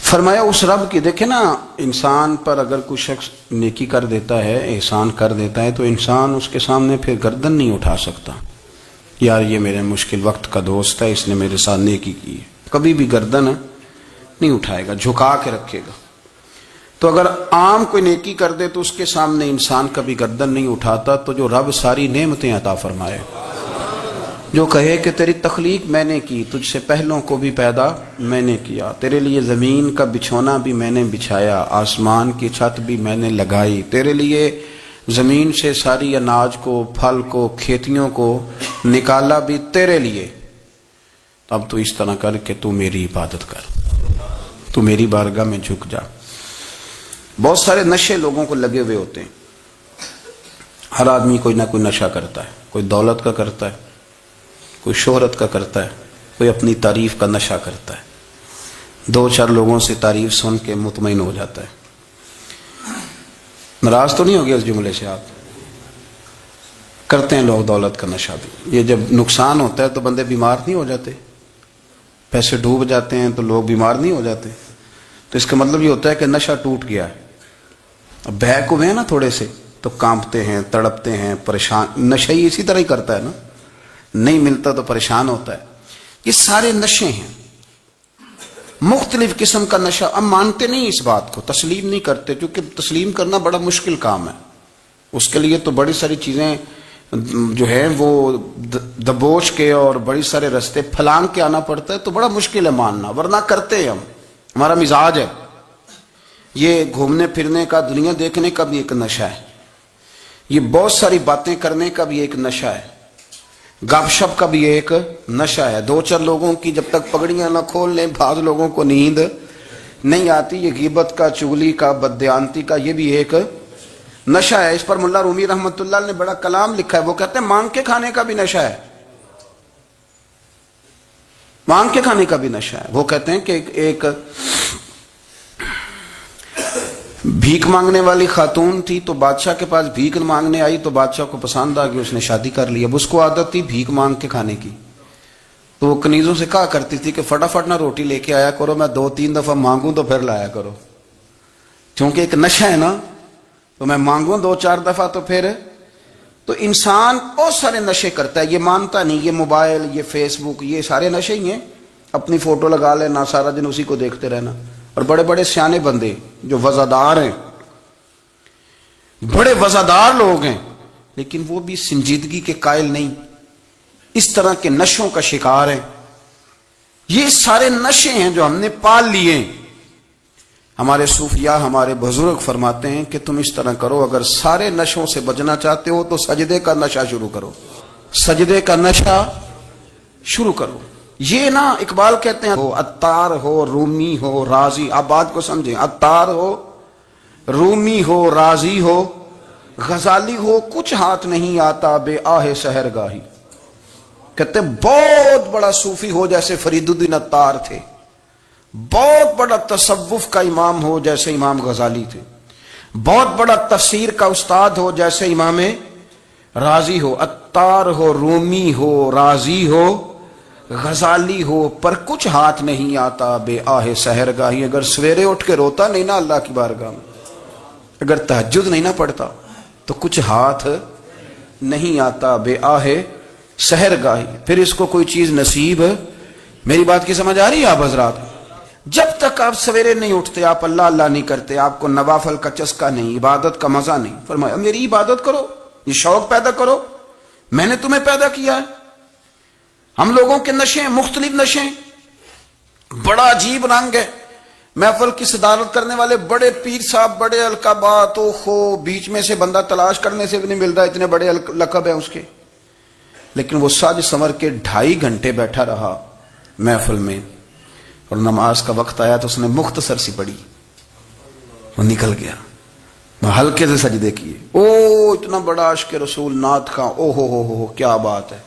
فرمایا اس رب کی، دیکھیں نا انسان پر اگر کوئی شخص نیکی کر دیتا ہے، احسان کر دیتا ہے، تو انسان اس کے سامنے پھر گردن نہیں اٹھا سکتا، یار یہ میرے مشکل وقت کا دوست ہے، اس نے میرے ساتھ نیکی کی ہے، کبھی بھی گردن نہیں اٹھائے گا، جھکا کے رکھے گا۔ تو اگر عام کوئی نیکی کر دے تو اس کے سامنے انسان کبھی گردن نہیں اٹھاتا، تو جو رب ساری نعمتیں عطا فرمائے، جو کہے کہ تیری تخلیق میں نے کی، تجھ سے پہلوں کو بھی پیدا میں نے کیا، تیرے لیے زمین کا بچھونا بھی میں نے بچھایا، آسمان کی چھت بھی میں نے لگائی، تیرے لیے زمین سے ساری اناج کو، پھل کو، کھیتیوں کو نکالا بھی تیرے لیے، اب تو اس طرح کر کہ تو میری عبادت کر، تو میری بارگاہ میں جھک جا۔ بہت سارے نشے لوگوں کو لگے ہوئے ہوتے ہیں، ہر آدمی کوئی نہ کوئی نشہ کرتا ہے، کوئی دولت کا کرتا ہے، کوئی شہرت کا کرتا ہے، کوئی اپنی تعریف کا نشہ کرتا ہے، 2-4 لوگوں سے تعریف سن کے مطمئن ہو جاتا ہے۔ ناراض تو نہیں ہو گیا اس جملے سے؟ آپ کرتے ہیں لوگ دولت کا نشہ بھی، یہ جب نقصان ہوتا ہے تو بندے بیمار نہیں ہو جاتے، پیسے ڈوب جاتے ہیں تو لوگ بیمار نہیں ہو جاتے، تو اس کا مطلب یہ ہوتا ہے کہ نشہ ٹوٹ گیا ہے۔ اب بہک ہوئے ہیں نا تھوڑے سے تو کانپتے ہیں، تڑپتے ہیں، پریشان، نشہ ہی اسی طرح ہی کرتا ہے نا، نہیں ملتا تو پریشان ہوتا ہے۔ یہ سارے نشے ہیں، مختلف قسم کا نشہ۔ اب مانتے نہیں اس بات کو، تسلیم نہیں کرتے، کیونکہ تسلیم کرنا بڑا مشکل کام ہے، اس کے لیے تو بڑی ساری چیزیں جو ہیں وہ دبوچ کے اور بڑی سارے رستے پھلانگ کے آنا پڑتا ہے، تو بڑا مشکل ہے ماننا، ورنہ کرتے ہیں ہم، ہمارا مزاج ہے۔ یہ گھومنے پھرنے کا، دنیا دیکھنے کا بھی ایک نشہ ہے، یہ بہت ساری باتیں کرنے کا بھی ایک نشہ ہے، گپ شپ کا بھی ایک نشہ ہے۔ 2-4 لوگوں کی جب تک پگڑیاں نہ کھول لیں، بعض لوگوں کو نیند نہیں آتی، یہ غیبت کا، چغلی کا، بددیانتی کا، یہ بھی ایک نشہ ہے۔ اس پر ملا رومی رحمۃ اللہ نے بڑا کلام لکھا ہے، وہ کہتے ہیں مانگ کے کھانے کا بھی نشہ ہے، مانگ کے کھانے کا بھی نشہ ہے۔ وہ کہتے ہیں کہ ایک بھیک مانگنے والی خاتون تھی، تو بادشاہ کے پاس بھیک مانگنے آئی، تو بادشاہ کو پسند آ گئی، اس نے شادی کر لی۔ اب اس کو عادت تھی بھیک مانگ کے کھانے کی، تو وہ کنیزوں سے کہا کرتی تھی کہ فٹافٹ نہ روٹی لے کے آیا کرو، میں 2-3 دفعہ مانگوں تو پھر لایا کرو، کیونکہ ایک نشہ ہے نا، تو میں مانگوں 2-4 دفعہ تو پھر۔ تو انسان بہت سارے نشے کرتا ہے، یہ مانتا نہیں، یہ موبائل، یہ فیس بک، یہ سارے نشے ہی ہیں، اپنی فوٹو لگا لینا، سارا دن اسی کو دیکھتے رہنا۔ اور بڑے بڑے سیانے بندے جو وزادار ہیں، بڑے وزادار لوگ ہیں، لیکن وہ بھی سنجیدگی کے قائل نہیں، اس طرح کے نشوں کا شکار ہیں، یہ سارے نشے ہیں جو ہم نے پال لیے. ہمارے صوفیاء ہمارے بزرگ فرماتے ہیں کہ تم اس طرح کرو، اگر سارے نشوں سے بچنا چاہتے ہو تو سجدے کا نشہ شروع کرو، سجدے کا نشہ شروع کرو. یہ نا اقبال کہتے ہیں ہو عطار ہو رومی ہو رازی، آپ بات کو سمجھیں، عطار ہو رومی ہو رازی ہو غزالی ہو، کچھ ہاتھ نہیں آتا بے آہ سحر گاہی. کہتے بہت بڑا صوفی ہو جیسے فرید الدین عطار تھے، بہت بڑا تصوف کا امام ہو جیسے امام غزالی تھے، بہت بڑا تفسیر کا استاد ہو جیسے امام رازی ہو، عطار ہو رومی ہو رازی ہو غزالی ہو، پر کچھ ہاتھ نہیں آتا بے آہ سحر گاہی. اگر سویرے اٹھ کے روتا نہیں نا اللہ کی بارگاہ میں، اگر تہجد نہیں نہ پڑھتا تو کچھ ہاتھ نہیں آتا بے آہ سحر گاہی. پھر اس کو کوئی چیز نصیب. میری بات کی سمجھ آ رہی ہے آپ حضرات؟ جب تک آپ سویرے نہیں اٹھتے، آپ اللہ اللہ نہیں کرتے، آپ کو نوافل کا چسکا نہیں، عبادت کا مزہ نہیں. فرمایا میری عبادت کرو، یہ شوق پیدا کرو، میں نے تمہیں پیدا کیا ہے. ہم لوگوں کے نشے مختلف نشے، بڑا عجیب رنگ ہے. محفل کی صدارت کرنے والے بڑے پیر صاحب، بڑے القابات، او خو بیچ میں سے بندہ تلاش کرنے سے بھی نہیں مل رہا، اتنے بڑے لقب ہیں اس کے. لیکن وہ سج سنور کے 2.5 گھنٹے بیٹھا رہا محفل میں، اور نماز کا وقت آیا تو اس نے مختصر سی پڑھی، وہ نکل گیا. ہلکے سے سجدے کیے. او اتنا بڑا عشق رسول نعت کا، او ہو کیا بات ہے.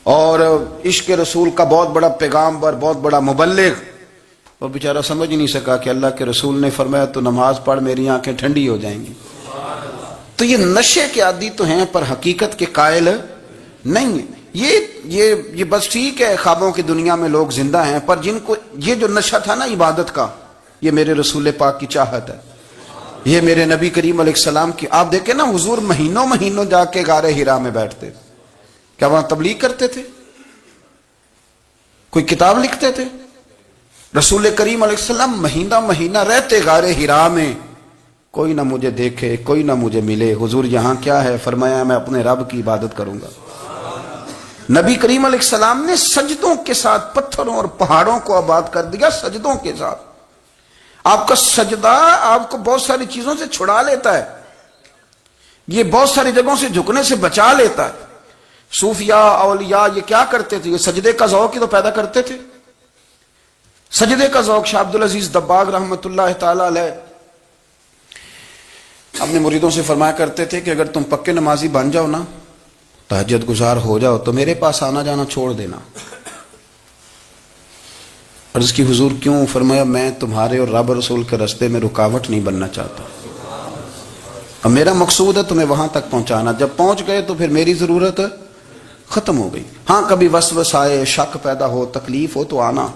اور عشق رسول کا بہت بڑا پیغامبر، بہت بڑا مبلغ، وہ بیچارہ سمجھ ہی نہیں سکا کہ اللہ کے رسول نے فرمایا تو نماز پڑھ میری آنکھیں ٹھنڈی ہو جائیں گی. تو یہ نشے کے عادی تو ہیں پر حقیقت کے قائل نہیں ہیں. یہ بس ٹھیک ہے خوابوں کی دنیا میں لوگ زندہ ہیں، پر جن کو یہ جو نشہ تھا نا عبادت کا، یہ میرے رسول پاک کی چاہت ہے، یہ میرے نبی کریم علیہ السلام کی. آپ دیکھیں نا حضور مہینوں جا کے غار حرا میں بیٹھتے. کیا وہاں تبلیغ کرتے تھے؟ کوئی کتاب لکھتے تھے؟ رسول کریم علیہ السلام مہینہ رہتے غار حرا میں. کوئی نہ مجھے دیکھے، کوئی نہ مجھے ملے. حضور یہاں کیا ہے؟ فرمایا میں اپنے رب کی عبادت کروں گا. نبی کریم علیہ السلام نے سجدوں کے ساتھ پتھروں اور پہاڑوں کو آباد کر دیا، سجدوں کے ساتھ. آپ کا سجدہ آپ کو بہت ساری چیزوں سے چھڑا لیتا ہے، یہ بہت ساری جگہوں سے جھکنے سے بچا لیتا ہے. صوفیاء اولیاء یہ کیا کرتے تھے؟ یہ سجدے کا ذوق ہی تو پیدا کرتے تھے. سجدے کا ذوق. شاہ عبد العزیز دباغ رحمۃ اللہ تعالی علیہ اپنے مریدوں سے فرمایا کرتے تھے کہ اگر تم پکے نمازی بن جاؤ نا، تہجد گزار ہو جاؤ، تو میرے پاس آنا جانا چھوڑ دینا. عرض کی حضور کیوں؟ فرمایا میں تمہارے اور رب رسول کے راستے میں رکاوٹ نہیں بننا چاہتا، اب میرا مقصود ہے تمہیں وہاں تک پہنچانا. جب پہنچ گئے تو پھر میری ضرورت ختم ہو گئی. ہاں کبھی وسوسہ آئے، شک پیدا ہو، تکلیف ہو تو آنا،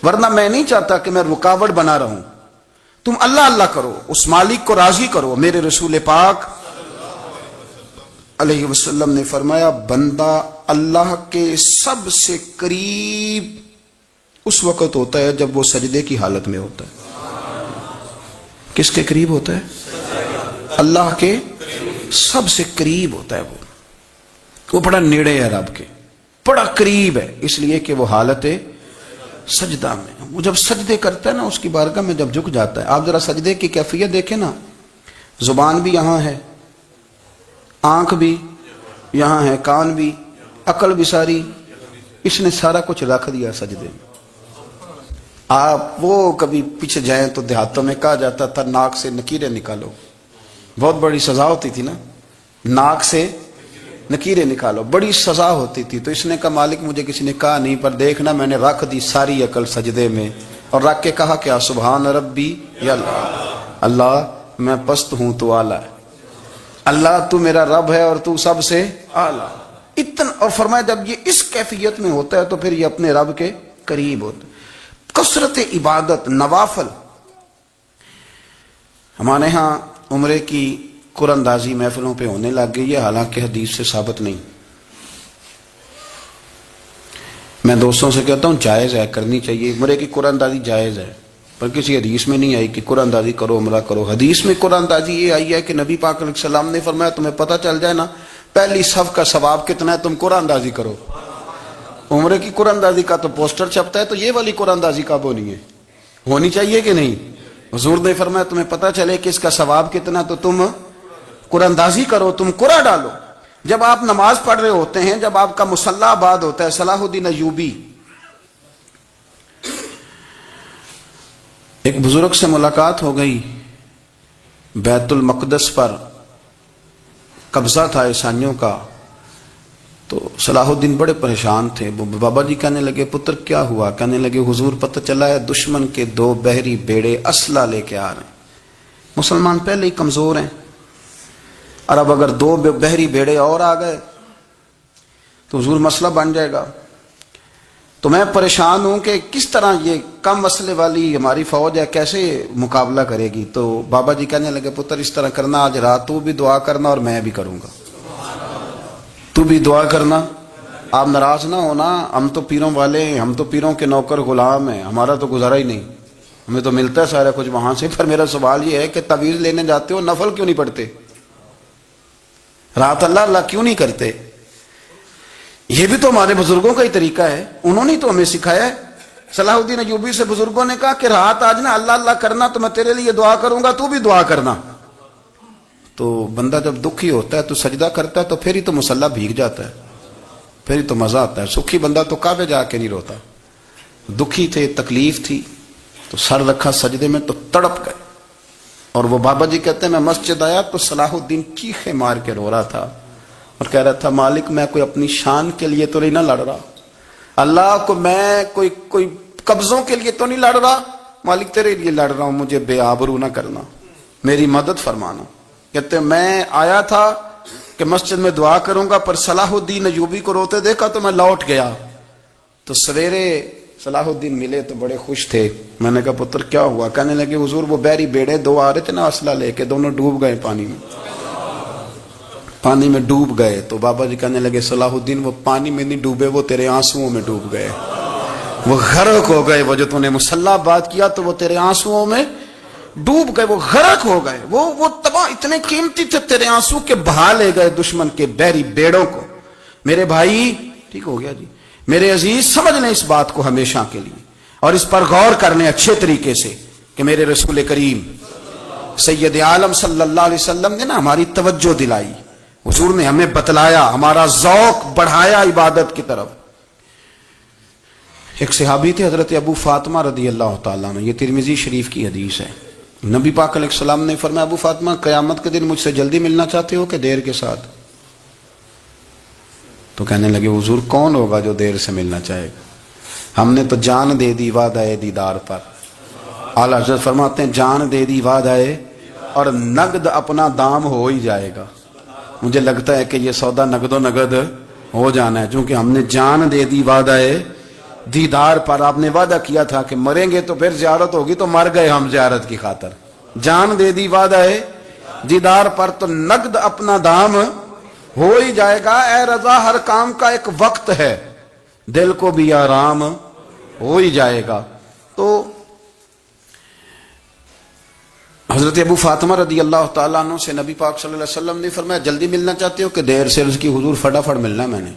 ورنہ میں نہیں چاہتا کہ میں رکاوٹ بنا رہوں. تم اللہ اللہ کرو، اس مالک کو راضی کرو. میرے رسول پاک علیہ وسلم نے فرمایا بندہ اللہ کے سب سے قریب اس وقت ہوتا ہے جب وہ سجدے کی حالت میں ہوتا ہے. کس کے قریب ہوتا ہے؟ اللہ کے سب سے قریب ہوتا ہے. وہ بڑا نیڑے ہے رب کے، بڑا قریب ہے، اس لیے کہ وہ حالت سجدہ میں. وہ جب سجدے کرتا ہے نا، اس کی بارگاہ میں جب جھک جاتا ہے. آپ ذرا سجدے کی کیفیت دیکھیں نا، زبان بھی یہاں ہے، آنکھ بھی یہاں ہے، کان بھی، عقل بھی ساری، اس نے سارا کچھ رکھ دیا سجدے میں. آپ وہ کبھی پیچھے جائیں تو دیہاتوں میں کہا جاتا تھا ناک سے نکیریں نکالو، بہت بڑی سزا ہوتی تھی نا، ناک سے نکیریں نکالو، بڑی سزا ہوتی تھی. تو اس نے کہا مالک مجھے کسی نے کہا نہیں، پر دیکھنا میں نے رکھ دی ساری عقل سجدے میں، اور رکھ کے کہا کیا؟ سبحان ربی یا اللہ میں پست ہوں تو اعلیٰ ہے، اللہ تو میرا رب ہے اور تو سب سے اعلیٰ. اتنا. اور فرمایا جب یہ اس کیفیت میں ہوتا ہے تو پھر یہ اپنے رب کے قریب ہوتا ہے. کثرت عبادت، نوافل. ہمارے ہاں عمرے کی قرآن اندازی محفلوں پہ ہونے لگ گئی ہے، حالانکہ حدیث سے ثابت نہیں. میں دوستوں سے کہتا ہوں جائز ہے، کرنی چاہیے، عمرے کی قرآن اندازی جائز ہے، پر کسی حدیث میں نہیں آئی کہ قرآن اندازی کرو عمرہ کرو. حدیث میں قرآن اندازی یہ آئی ہے کہ نبی پاک علیہ السلام نے فرمایا تمہیں پتہ چل جائے نا پہلی صف کا ثواب کتنا ہے، تم قرآن اندازی کرو. عمرے کی قرآن اندازی کا تو پوسٹر چھپتا ہے، تو یہ والی قرآن اندازی کب ہونی ہے؟ ہونی چاہیے کہ نہیں؟ حضور نے فرمایا تمہیں پتہ چلے کہ اس کا ثواب کتنا تو تم قرآن اندازی کرو، تم قرآن ڈالو۔ جب آپ نماز پڑھ رہے ہوتے ہیں، جب آپ کا مصلی آباد ہوتا ہے، صلاح الدین ایوبی ایک بزرگ سے ملاقات ہو گئی، بیت المقدس پر قبضہ تھا عیسائیوں کا، تو صلاح الدین بڑے پریشان تھے۔ بابا جی کہنے لگے پتر کیا ہوا؟ کہنے لگے حضور پتہ چلا ہے دشمن کے 2 بحری بیڑے اسلحہ لے کے آ رہے ہیں، مسلمان پہلے ہی کمزور ہیں، اور اب اگر 2 بحری بیڑے اور آ گئے تو حضور مسئلہ بن جائے گا۔ تو میں پریشان ہوں کہ کس طرح یہ کم مسئلے والی ہماری فوج ہے کیسے مقابلہ کرے گی۔ تو بابا جی کہنے لگے پتر اس طرح کرنا، آج رات تو بھی دعا کرنا اور میں بھی کروں گا، تو بھی دعا کرنا، آپ ناراض نہ ہونا، ہم تو پیروں والے ہیں، ہم تو پیروں کے نوکر غلام ہیں، ہمارا تو گزارا ہی نہیں، ہمیں تو ملتا ہے سارا کچھ وہاں سے۔ پر میرا سوال یہ ہے کہ تعویذ لینے جاتے ہو نفل کیوں نہیں پڑھتے؟ رات اللہ اللہ کیوں نہیں کرتے؟ یہ بھی تو ہمارے بزرگوں کا ہی طریقہ ہے، انہوں نے تو ہمیں سکھایا ہے۔ صلاح الدین ایوبی سے بزرگوں نے کہا کہ رات آج نا اللہ اللہ کرنا، تو میں تیرے لیے دعا کروں گا، تو بھی دعا کرنا۔ تو بندہ جب دکھی ہوتا ہے تو سجدہ کرتا ہے، تو پھر ہی تو مصلی بھیگ جاتا ہے، پھر ہی تو مزہ آتا ہے۔ سکھی بندہ تو کعبے جا کے نہیں روتا، دکھی تھے، تکلیف تھی، تو سر رکھا سجدے میں تو تڑپ گئے۔ اور وہ بابا جی کہتے ہیں میں مسجد آیا تو صلاح الدین چیخے مار کے رو رہا تھا اور کہہ رہا تھا مالک میں کوئی اپنی شان کے لیے تو نہیں نہ لڑ رہا، اللہ کو میں کوئی قبضوں کے لیے تو نہیں لڑ رہا، مالک تیرے لیے لڑ رہا ہوں، مجھے بے آبرو نہ کرنا، میری مدد فرمانا۔ کہتے ہیں میں آیا تھا کہ مسجد میں دعا کروں گا، پر صلاح الدین ایوبی کو روتے دیکھا تو میں لوٹ گیا۔ تو سویرے صلاح الدین ملے تو بڑے خوش تھے۔ میں نے کہا پتر کیا ہوا؟ کہنے لگے حضور وہ بحری بیڑے 2 آ رہے تھے نا اسلحہ لے کے، دونوں ڈوب گئے پانی میں ڈوب گئے۔ تو بابا جی کہنے لگے صلاح الدین وہ پانی میں نہیں ڈوبے، وہ تیرے آنسوؤں میں ڈوب گئے، وہ غرق ہو گئے، وہ جو تو نے مصلی بات کیا تو وہ تیرے آنسوؤں میں ڈوب گئے، وہ غرق ہو گئے، وہ تباہ، اتنے قیمتی تھے تیرے آنسو کے بہا لے گئے دشمن کے بحری بیڑوں کو۔ میرے بھائی ٹھیک ہو گیا جی، میرے عزیز سمجھ لیں اس بات کو ہمیشہ کے لیے، اور اس پر غور کر لیں اچھے طریقے سے کہ میرے رسول کریم سید عالم صلی اللہ علیہ وسلم نے نا ہماری توجہ دلائی، حضور نے ہمیں بتلایا، ہمارا ذوق بڑھایا عبادت کی طرف۔ ایک صحابی تھے حضرت ابو فاطمہ رضی اللہ تعالیٰ عنہ، یہ ترمذی شریف کی حدیث ہے۔ نبی پاک علیہ السلام نے فرمایا ابو فاطمہ قیامت کے دن مجھ سے جلدی ملنا چاہتے ہو کہ دیر کے ساتھ؟ تو کہنے لگے حضور کون ہوگا جو دیر سے ملنا چاہے گا، ہم نے تو جان دے دی وعدہ دیدار پر۔ اعلیٰ حضرت فرماتے ہیں جان دے دی وعدہ اور نقد اپنا دام ہو ہی جائے گا۔ مجھے لگتا ہے کہ یہ سودا نقد و نقد ہو جانا ہے، چونکہ ہم نے جان دے دی وعدہ دیدار پر۔ آپ نے وعدہ کیا تھا کہ مریں گے تو پھر زیارت ہوگی، تو مر گئے ہم زیارت کی خاطر۔ جان دے دی وعدہ دیدار پر تو نقد اپنا دام ہو ہی جائے گا۔ اے رضا ہر کام کا ایک وقت ہے، دل کو بھی آرام ہو ہی جائے گا۔ تو حضرت ابو فاطمہ رضی اللہ تعالیٰ عنہ سے نبی پاک صلی اللہ علیہ وسلم نے فرمایا جلدی ملنا چاہتے ہو کہ دیر سے؟ اس کی حضور فٹافٹ ملنا ہے، میں نے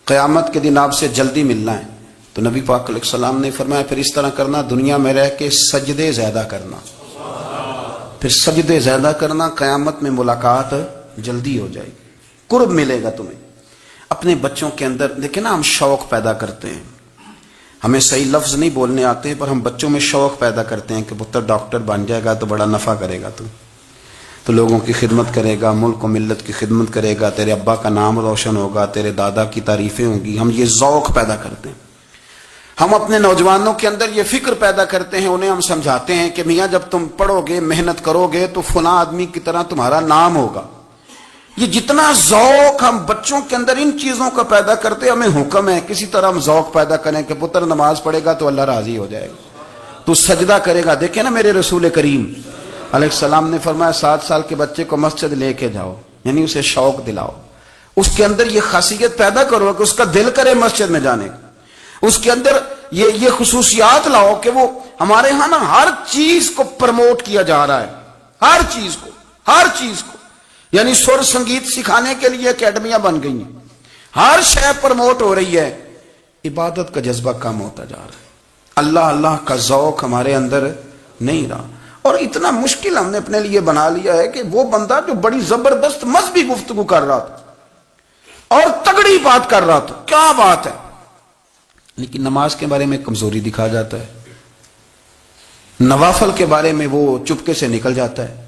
قیامت کے دن آپ سے جلدی ملنا ہے۔ تو نبی پاک علیہ السلام نے فرمایا پھر اس طرح کرنا، دنیا میں رہ کے سجدے زیادہ کرنا، پھر سجدے زیادہ کرنا، قیامت میں ملاقات جلدی ہو جائے گی، قرب ملے گا تمہیں۔ اپنے بچوں کے اندر دیکھیں نا، ہم شوق پیدا کرتے ہیں، ہمیں صحیح لفظ نہیں بولنے آتے پر ہم بچوں میں شوق پیدا کرتے ہیں کہ پتر ڈاکٹر بن جائے گا تو بڑا نفع کرے گا، تو لوگوں کی خدمت کرے گا، ملک و ملت کی خدمت کرے گا، تیرے ابا کا نام روشن ہوگا، تیرے دادا کی تعریفیں ہوں گی۔ ہم یہ ذوق پیدا کرتے ہیں۔ ہم اپنے نوجوانوں کے اندر یہ فکر پیدا کرتے ہیں، انہیں ہم سمجھاتے ہیں کہ میاں جب تم پڑھو گے، محنت کرو گے تو فلاں آدمی کی طرح تمہارا نام ہوگا۔ یہ جتنا ذوق ہم بچوں کے اندر ان چیزوں کا پیدا کرتے، ہمیں حکم ہے کسی طرح ہم ذوق پیدا کریں کہ پتر نماز پڑھے گا تو اللہ راضی ہو جائے گا، تو سجدہ کرے گا۔ دیکھیں نا میرے رسول کریم علیہ السلام نے فرمایا 7 سال کے بچے کو مسجد لے کے جاؤ، یعنی اسے شوق دلاؤ، اس کے اندر یہ خاصیت پیدا کرو کہ اس کا دل کرے مسجد میں جانے کا، اس کے اندر یہ خصوصیات لاؤ کہ وہ ہمارے ہاں نا ہر چیز کو پروموٹ کیا جا رہا ہے، ہر چیز کو، یعنی سر سنگیت سکھانے کے لیے اکیڈمیاں بن گئی ہیں، ہر شے پروموٹ ہو رہی ہے۔ عبادت کا جذبہ کم ہوتا جا رہا ہے، اللہ اللہ کا ذوق ہمارے اندر نہیں رہا، اور اتنا مشکل ہم نے اپنے لیے بنا لیا ہے کہ وہ بندہ جو بڑی زبردست مذہبی گفتگو کر رہا تھا اور تگڑی بات کر رہا تھا، کیا بات ہے، لیکن نماز کے بارے میں کمزوری دکھا جاتا ہے، نوافل کے بارے میں وہ چپکے سے نکل جاتا ہے۔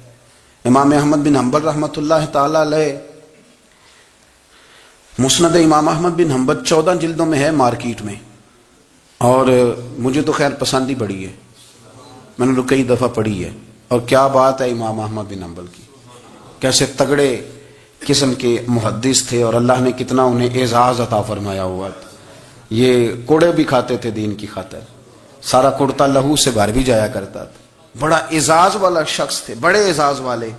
امام احمد بن حنبل رحمۃ اللہ تعالی علیہ، مسند امام احمد بن حنبل 14 جلدوں میں ہے مارکیٹ میں، اور مجھے تو خیر پسند ہی بڑی ہے، میں نے تو کئی دفعہ پڑھی ہے، اور کیا بات ہے امام احمد بن حنبل کی، کیسے تگڑے قسم کے محدث تھے، اور اللہ نے کتنا انہیں اعزاز عطا فرمایا ہوا تھا۔ یہ کوڑے بھی کھاتے تھے دین کی خاطر، سارا کرتا لہو سے بھر بھی جایا کرتا تھا، بڑا اعزاز والا شخص تھے، بڑے اعزاز والے،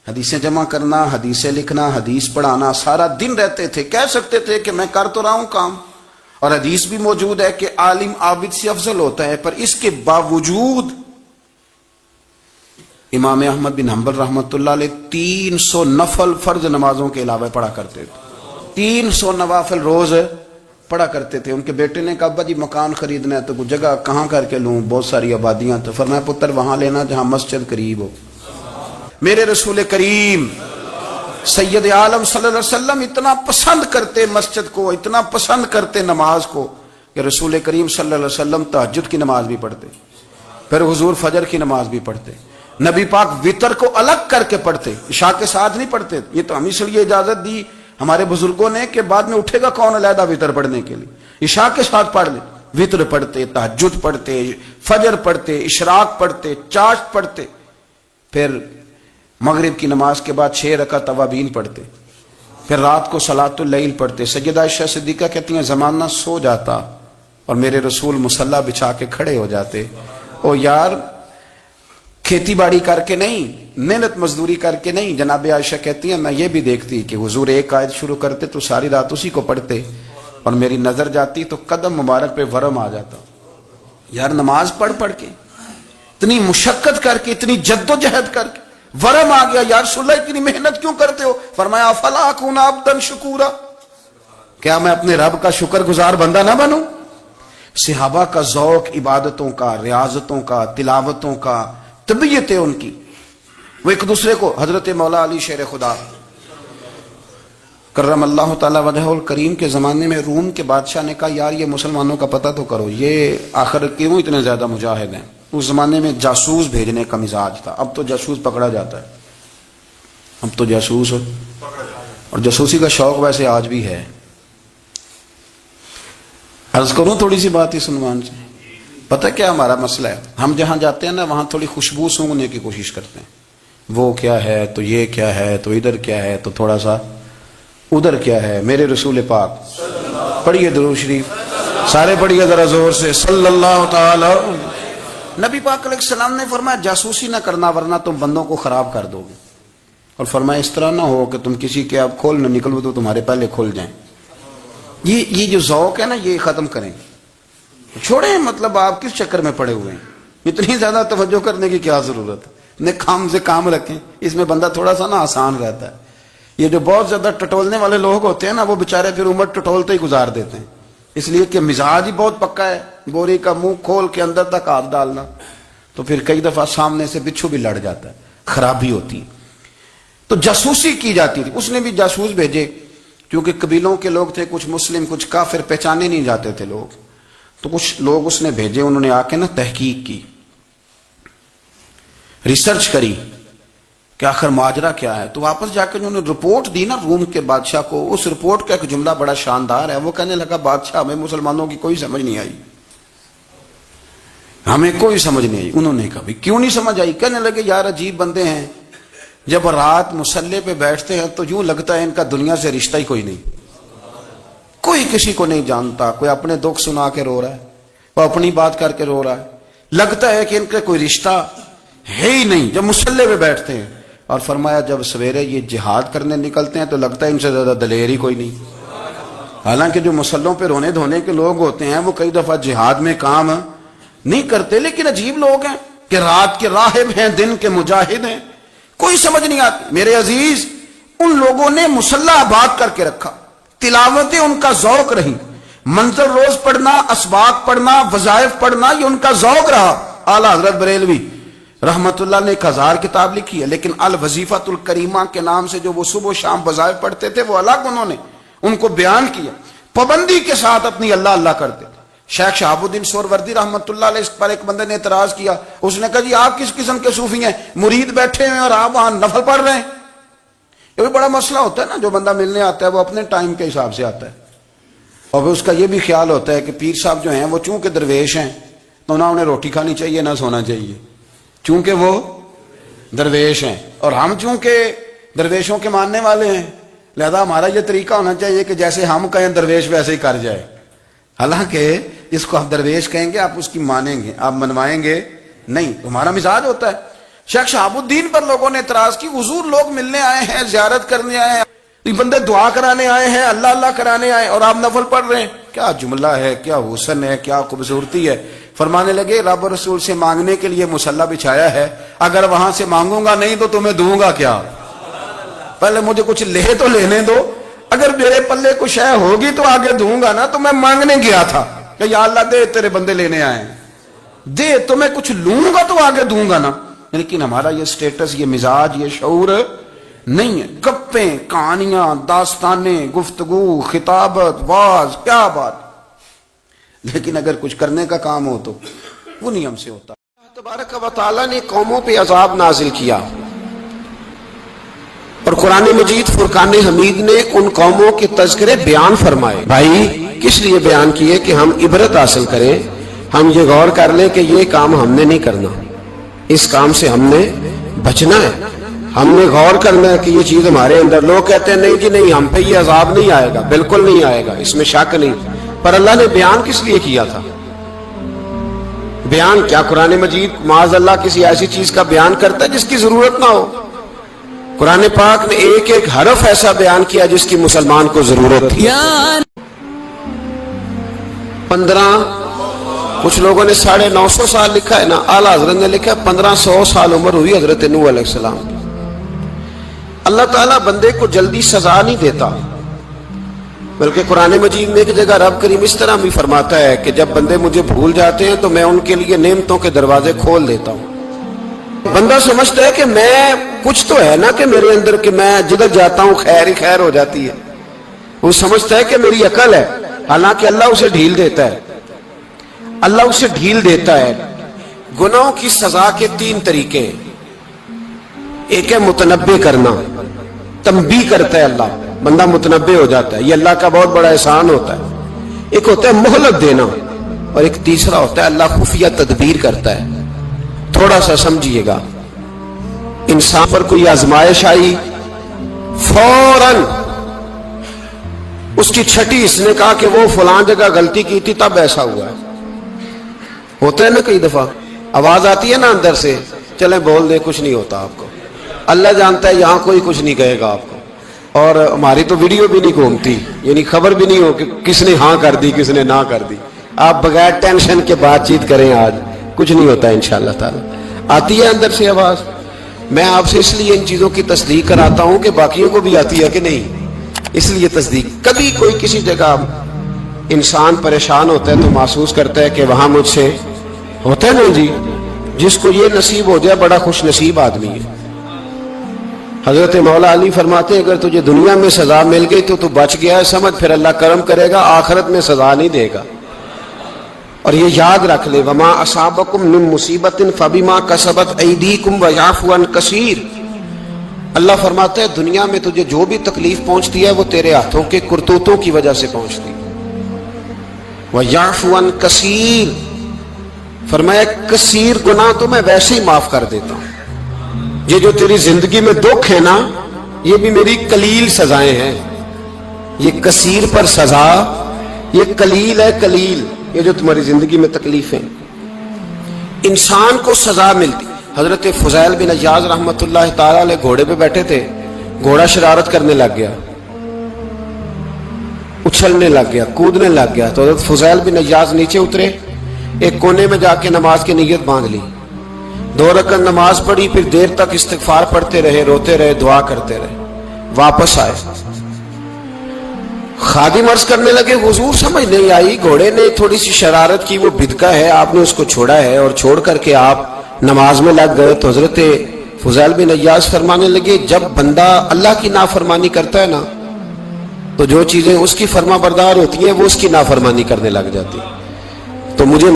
حدیثیں جمع کرنا، حدیثیں لکھنا، حدیث پڑھانا، سارا دن رہتے تھے، کہہ سکتے تھے کہ میں کر تو رہا ہوں کام، اور حدیث بھی موجود ہے کہ عالم عابد سے افضل ہوتا ہے، پر اس کے باوجود امام احمد بن حنبل رحمۃ اللہ علیہ 300 نفل فرض نمازوں کے علاوہ پڑھا کرتے تھے، 300 نوافل روز پڑھا کرتے تھے۔ ان کے بیٹے نے کہا ابا جی مکان خریدنا ہے تو کوئی جگہ کہاں کر کے لوں، بہت ساری آبادیاں، تو فرمایا پتر وہاں لینا جہاں مسجد قریب ہو۔ میرے رسول کریم سید عالم صلی اللہ علیہ وسلم اتنا پسند کرتے مسجد کو، اتنا پسند کرتے نماز کو، کہ رسول کریم صلی اللہ علیہ وسلم تہجد کی نماز بھی پڑھتے، پھر حضور فجر کی نماز بھی پڑھتے، نبی پاک وتر کو الگ کر کے پڑھتے، عشاء کے ساتھ نہیں پڑھتے۔ یہ تو ہم اس لیے اجازت دی ہمارے بزرگوں نے کہ بعد میں اٹھے گا کون علیحدہ وتر پڑھنے کے لیے، عشاء کے ساتھ پڑھ لے، وتر پڑھتے، تہجد پڑھتے، فجر پڑھتے، اشراق پڑھتے، چاشت پڑھتے، پھر مغرب کی نماز کے بعد 6 رکعت اوابین پڑھتے، پھر رات کو صلاۃ اللیل پڑھتے۔ سیدہ عائشہ صدیقہ کہتی ہیں زمانہ سو جاتا اور میرے رسول مصلی بچھا کے کھڑے ہو جاتے، او یار کھیتی باڑی کر کے نہیں، محنت مزدوری کر کے نہیں، جناب عائشہ کہتی ہیں میں یہ بھی دیکھتی کہ حضور ایک آیت شروع کرتے تو ساری رات اسی کو پڑھتے، اور میری نظر جاتی تو قدم مبارک پہ ورم آ جاتا۔ یار نماز پڑھ پڑھ کے، اتنی مشقت کر کے، اتنی جد و جہد کر کے ورم آ گیا، یا رسول اللہ اتنی محنت کیوں کرتے ہو؟ فرمایا افلا اکون عبدا شکورا، کیا میں اپنے رب کا شکر گزار بندہ نہ بنوں؟ صحابہ کا ذوق عبادتوں کا، ریاضتوں کا، تلاوتوں کا، طبیعت ہے ان کی، وہ ایک دوسرے کو، حضرت مولا علی شیر خدا کرم اللہ تعالی وجہہ الکریم کے زمانے میں روم کے بادشاہ نے کہا یار یہ مسلمانوں کا پتہ تو کرو، یہ آخر کیوں اتنے زیادہ مجاہد ہیں؟ اس زمانے میں جاسوس بھیجنے کا مزاج تھا، اب تو جاسوس پکڑا جاتا ہے، اب تو جاسوس اور جاسوسی کا شوق ویسے آج بھی ہے۔ عرض کروں تھوڑی سی بات اس عنوان سے، پتہ کیا ہمارا مسئلہ ہے؟ ہم جہاں جاتے ہیں نا وہاں تھوڑی خوشبو سونگنے کی کوشش کرتے ہیں، وہ کیا ہے تو یہ کیا ہے تو ادھر کیا ہے تو تھوڑا سا ادھر کیا ہے۔ میرے رسول پاک پڑھیے درود شریف، سارے پڑھیے ذرا زور سے، صلی اللہ تعالی۔ نبی پاک علیہ السلام نے فرمایا جاسوسی نہ کرنا ورنہ تم بندوں کو خراب کر دو گے، اور فرمایا اس طرح نہ ہو کہ تم کسی کے آپ کھول نہ نکلو تو تمہارے پہلے کھل جائیں۔ یہ جو ذوق ہے نا یہ ختم کریں، چھوڑیں، مطلب آپ کس چکر میں پڑے ہوئے ہیں، اتنی زیادہ توجہ کرنے کی کیا ضرورت ہے؟ اپنے کام سے کام رکھیں، اس میں بندہ تھوڑا سا نا آسان رہتا ہے۔ یہ جو بہت زیادہ ٹٹولنے والے لوگ ہوتے ہیں نا وہ بےچارے پھر عمر ٹٹولتے ہی گزار دیتے ہیں، اس لیے کہ مزاج ہی بہت پکا ہے، بوری کا منہ کھول کے اندر تک ہاتھ ڈالنا، تو پھر کئی دفعہ سامنے سے بچھو بھی لڑ جاتا ہے، خرابی ہوتی ہے۔ تو جاسوسی کی جاتی تھی، اس نے بھی جاسوس بھیجے، کیونکہ قبیلوں کے لوگ تھے، کچھ مسلم کچھ کافر، پہچانے نہیں جاتے تھے لوگ، تو کچھ لوگ اس نے بھیجے، انہوں نے آ کے نا تحقیق کی، ریسرچ کری کہ آخر ماجرا کیا ہے، تو واپس جا کے انہوں نے رپورٹ دی نا روم کے بادشاہ کو۔ اس رپورٹ کا ایک جملہ بڑا شاندار ہے، وہ کہنے لگا بادشاہ ہمیں مسلمانوں کی کوئی سمجھ نہیں آئی، ہمیں کوئی سمجھ نہیں آئی۔ انہوں نے کہا بھی کیوں نہیں سمجھ آئی؟ کہنے لگے یار عجیب بندے ہیں، جب رات مصلی پہ بیٹھتے ہیں تو یوں لگتا ہے ان کا دنیا سے رشتہ ہی کوئی نہیں، کوئی کسی کو نہیں جانتا، کوئی اپنے دکھ سنا کے رو رہا ہے، وہ اپنی بات کر کے رو رہا ہے، لگتا ہے کہ ان کا کوئی رشتہ ہے ہی نہیں جب مصلی پہ بیٹھتے ہیں۔ اور فرمایا جب سویرے یہ جہاد کرنے نکلتے ہیں تو لگتا ہے ان سے زیادہ دلیر ہی کوئی نہیں، حالانکہ جو مسلوں پہ رونے دھونے کے لوگ ہوتے ہیں وہ کئی دفعہ جہاد میں کام نہیں کرتے، لیکن عجیب لوگ ہیں کہ رات کے راہب ہیں، دن کے مجاہد ہیں، کوئی سمجھ نہیں آتی۔ میرے عزیز ان لوگوں نے مصلی آباد کر کے رکھا، تلاوتیں ان کا ذوق رہی، منظر روز پڑھنا، اسباق پڑھنا، وظائف پڑھنا، یہ ان کا ذوق رہا. اعلیٰ حضرت بریلوی رحمت اللہ نے 1000 کتاب لکھی ہے، لیکن الوظیفۃ الکریمہ کے نام سے جو وہ صبح و شام وظائف پڑھتے تھے وہ الگ انہوں نے ان کو بیان کیا. پابندی کے ساتھ اپنی اللہ اللہ کرتے تھے. شیخ شہاب الدین سہروردی رحمت اللہ علیہ پر ایک بندے نے اعتراض کیا. اس نے کہا جی آپ کس قسم کے صوفی ہیں، مرید بیٹھے ہیں اور آپ وہاں نفل پڑھ رہے ہیں. یہ بھی بڑا مسئلہ ہوتا ہے نا. جو بندہ ملنے آتا ہے وہ اپنے ٹائم کے حساب سے آتا ہے، اور اس کا یہ بھی خیال ہوتا ہے کہ پیر صاحب جو ہیں وہ چونکہ درویش ہیں تو نہ انہیں روٹی کھانی چاہیے نہ سونا چاہیے، چونکہ وہ درویش ہیں، اور ہم چونکہ درویشوں کے ماننے والے ہیں لہذا ہمارا یہ طریقہ ہونا چاہیے کہ جیسے ہم کہیں درویش ویسے ہی کر جائے. حالانکہ جس کو آپ درویش کہیں گے آپ اس کی مانیں گے، آپ منوائیں گے نہیں. تمہارا مزاج ہوتا ہے. شیخ شہاب الدین پر لوگوں نے اعتراض کی، حضور لوگ ملنے آئے ہیں، زیارت کرنے آئے ہیں، یہ بندے دعا کرانے آئے ہیں، اللہ اللہ کرانے آئے اور آپ نفل پڑھ رہے ہیں. کیا جملہ ہے، کیا حسن ہے، کیا خوبصورتی ہے. فرمانے لگے رب اور رسول سے مانگنے کے لیے مصلی بچھایا ہے، اگر وہاں سے مانگوں گا نہیں تو تمہیں دوں گا کیا؟ پہلے مجھے کچھ لے تو لینے دو، اگر میرے پلے کچھ ہے ہوگی تو آگے دوں گا نا. تو میں مانگنے گیا تھا کہ یا اللہ دے، تیرے بندے لینے آئے ہیں، دے تو میں کچھ لوں گا تو آگے دوں گا نا. لیکن ہمارا یہ سٹیٹس، یہ مزاج، یہ شعور نہیں ہے. گپیں، کہانیاں، داستانیں، گفتگو، خطابت، واز، کیا بات. لیکن اگر کچھ کرنے کا کام ہو تو وہ نہیں ہم سے ہوتا. تبارک و تعالیٰ نے قوموں پہ عذاب نازل کیا، اور قرآن مجید فرقان حمید نے ان قوموں کے تذکرے بیان فرمائے. بھائی کس لیے بیان کیے؟ کہ ہم عبرت حاصل کریں، ہم یہ غور کر لیں کہ یہ کام ہم نے نہیں کرنا، اس کام سے ہم نے بچنا ہے. ہم نے غور کرنا ہے کہ یہ چیز ہمارے اندر. لوگ کہتے ہیں نہیں جی نہیں، ہم پہ یہ عذاب نہیں آئے گا. بالکل نہیں آئے گا، اس میں شک نہیں. پر اللہ نے بیان کس لیے کیا تھا؟ بیان کیا قرآن مجید معاذ اللہ کسی ایسی چیز کا بیان کرتا ہے جس کی ضرورت نہ ہو؟ قرآن پاک نے ایک ایک حرف ایسا بیان کیا جس کی مسلمان کو ضرورت تھی. 15 کچھ لوگوں نے 950 سال لکھا ہے نا، اعلیٰ حضرت نے لکھا ہے 1500 سال عمر ہوئی حضرت نوح علیہ السلام. اللہ تعالیٰ بندے کو جلدی سزا نہیں دیتا، بلکہ قرآن مجید میں ایک جگہ رب کریم اس طرح بھی فرماتا ہے کہ جب بندے مجھے بھول جاتے ہیں تو میں ان کے لیے نعمتوں کے دروازے کھول دیتا ہوں. بندہ سمجھتا ہے کہ میں کچھ تو ہے نا کہ میرے اندر، کہ میں جدھر جاتا ہوں خیر ہی خیر ہو جاتی ہے. وہ سمجھتا ہے کہ میری عقل ہے، حالانکہ اللہ اسے ڈھیل دیتا ہے. اللہ اسے ڈھیل دیتا ہے. گناہوں کی سزا کے 3 طریقے ہیں. ایک ہے متنبع کرنا، تنبیہ کرتا ہے اللہ، بندہ متنبع ہو جاتا ہے، یہ اللہ کا بہت بڑا احسان ہوتا ہے. ایک ہوتا ہے مہلت دینا، اور ایک تیسرا ہوتا ہے اللہ خفیہ تدبیر کرتا ہے. تھوڑا سا سمجھیے گا، انسان پر کوئی آزمائش آئی، فوراً اس کی چھٹی اس نے کہا کہ وہ فلاں جگہ غلطی کی تھی تب ایسا ہوا ہے. ہوتا ہے نا کئی دفعہ آواز آتی ہے نا اندر سے، چلیں بول دیں کچھ نہیں ہوتا آپ کو. اللہ جانتا ہے یہاں کوئی کچھ نہیں کہے گا آپ کو. اور ہماری تو ویڈیو بھی نہیں گھومتی، یعنی خبر بھی نہیں ہو کہ کس نے ہاں کر دی کس نے نہ کر دی. آپ بغیر ٹینشن کے بات چیت کریں، آج کچھ نہیں ہوتا انشاءاللہ تعالی. آتی ہے اندر سے آواز. میں آپ سے اس لیے ان چیزوں کی تصدیق کراتا ہوں کہ باقیوں کو بھی آتی ہے کہ نہیں، اس لیے تصدیق. کبھی کوئی کسی جگہ انسان پریشان ہوتا ہے تو محسوس کرتا ہے کہ وہاں مجھ سے ہوتا ہے نا جی. جس کو یہ نصیب ہو جائے بڑا خوش نصیب آدمی ہے. حضرت مولا علی فرماتے ہیں اگر تجھے دنیا میں سزا مل گئی تو تو بچ گیا ہے، سمجھ پھر اللہ کرم کرے گا، آخرت میں سزا نہیں دے گا. اور یہ یاد رکھ لے، وما اصابکم من مصیبت فبما کسبت ایدیکم ویعفو عن کثیر. اللہ فرماتا ہے دنیا میں تجھے جو بھی تکلیف پہنچتی ہے وہ تیرے ہاتھوں کے کرتوتوں کی وجہ سے پہنچتی ہے. ویعفو عن کثیر، فرمایا کثیر گناہ تو میں ویسے ہی معاف کر دیتا ہوں. یہ جو تیری زندگی میں دکھ ہے نا، یہ بھی میری قلیل سزائیں ہیں. یہ کثیر پر سزا، یہ قلیل ہے قلیل. یہ جو تمہاری زندگی میں تکلیفیں، انسان کو سزا ملتی. حضرت فضیل بن عیاض رحمت اللہ تعالی علیہ گھوڑے پہ بیٹھے تھے، گھوڑا شرارت کرنے لگ گیا، اچھلنے لگ گیا، کودنے لگ گیا. تو حضرت فضیل بن عیاض نیچے اترے، ایک کونے میں جا کے نماز کی نیت باندھ لی، 2 رکعت نماز پڑھی، پھر دیر تک استغفار پڑھتے رہے، روتے رہے، دعا کرتے رہے. واپس آئے، خادم عرض کرنے لگے حضور سمجھ نہیں آئی، گھوڑے نے تھوڑی سی شرارت کی، وہ بدکا ہے، آپ نے اس کو چھوڑا ہے اور چھوڑ کر کے آپ نماز میں لگ گئے۔ تو حضرت فضیل بن عیاض فرمانے لگے جب بندہ اللہ کی نافرمانی کرتا ہے نا تو جو چیزیں اس کی فرما بردار ہوتی ہیں وہ اس کی نافرمانی کرنے لگ جاتی، تو مجھے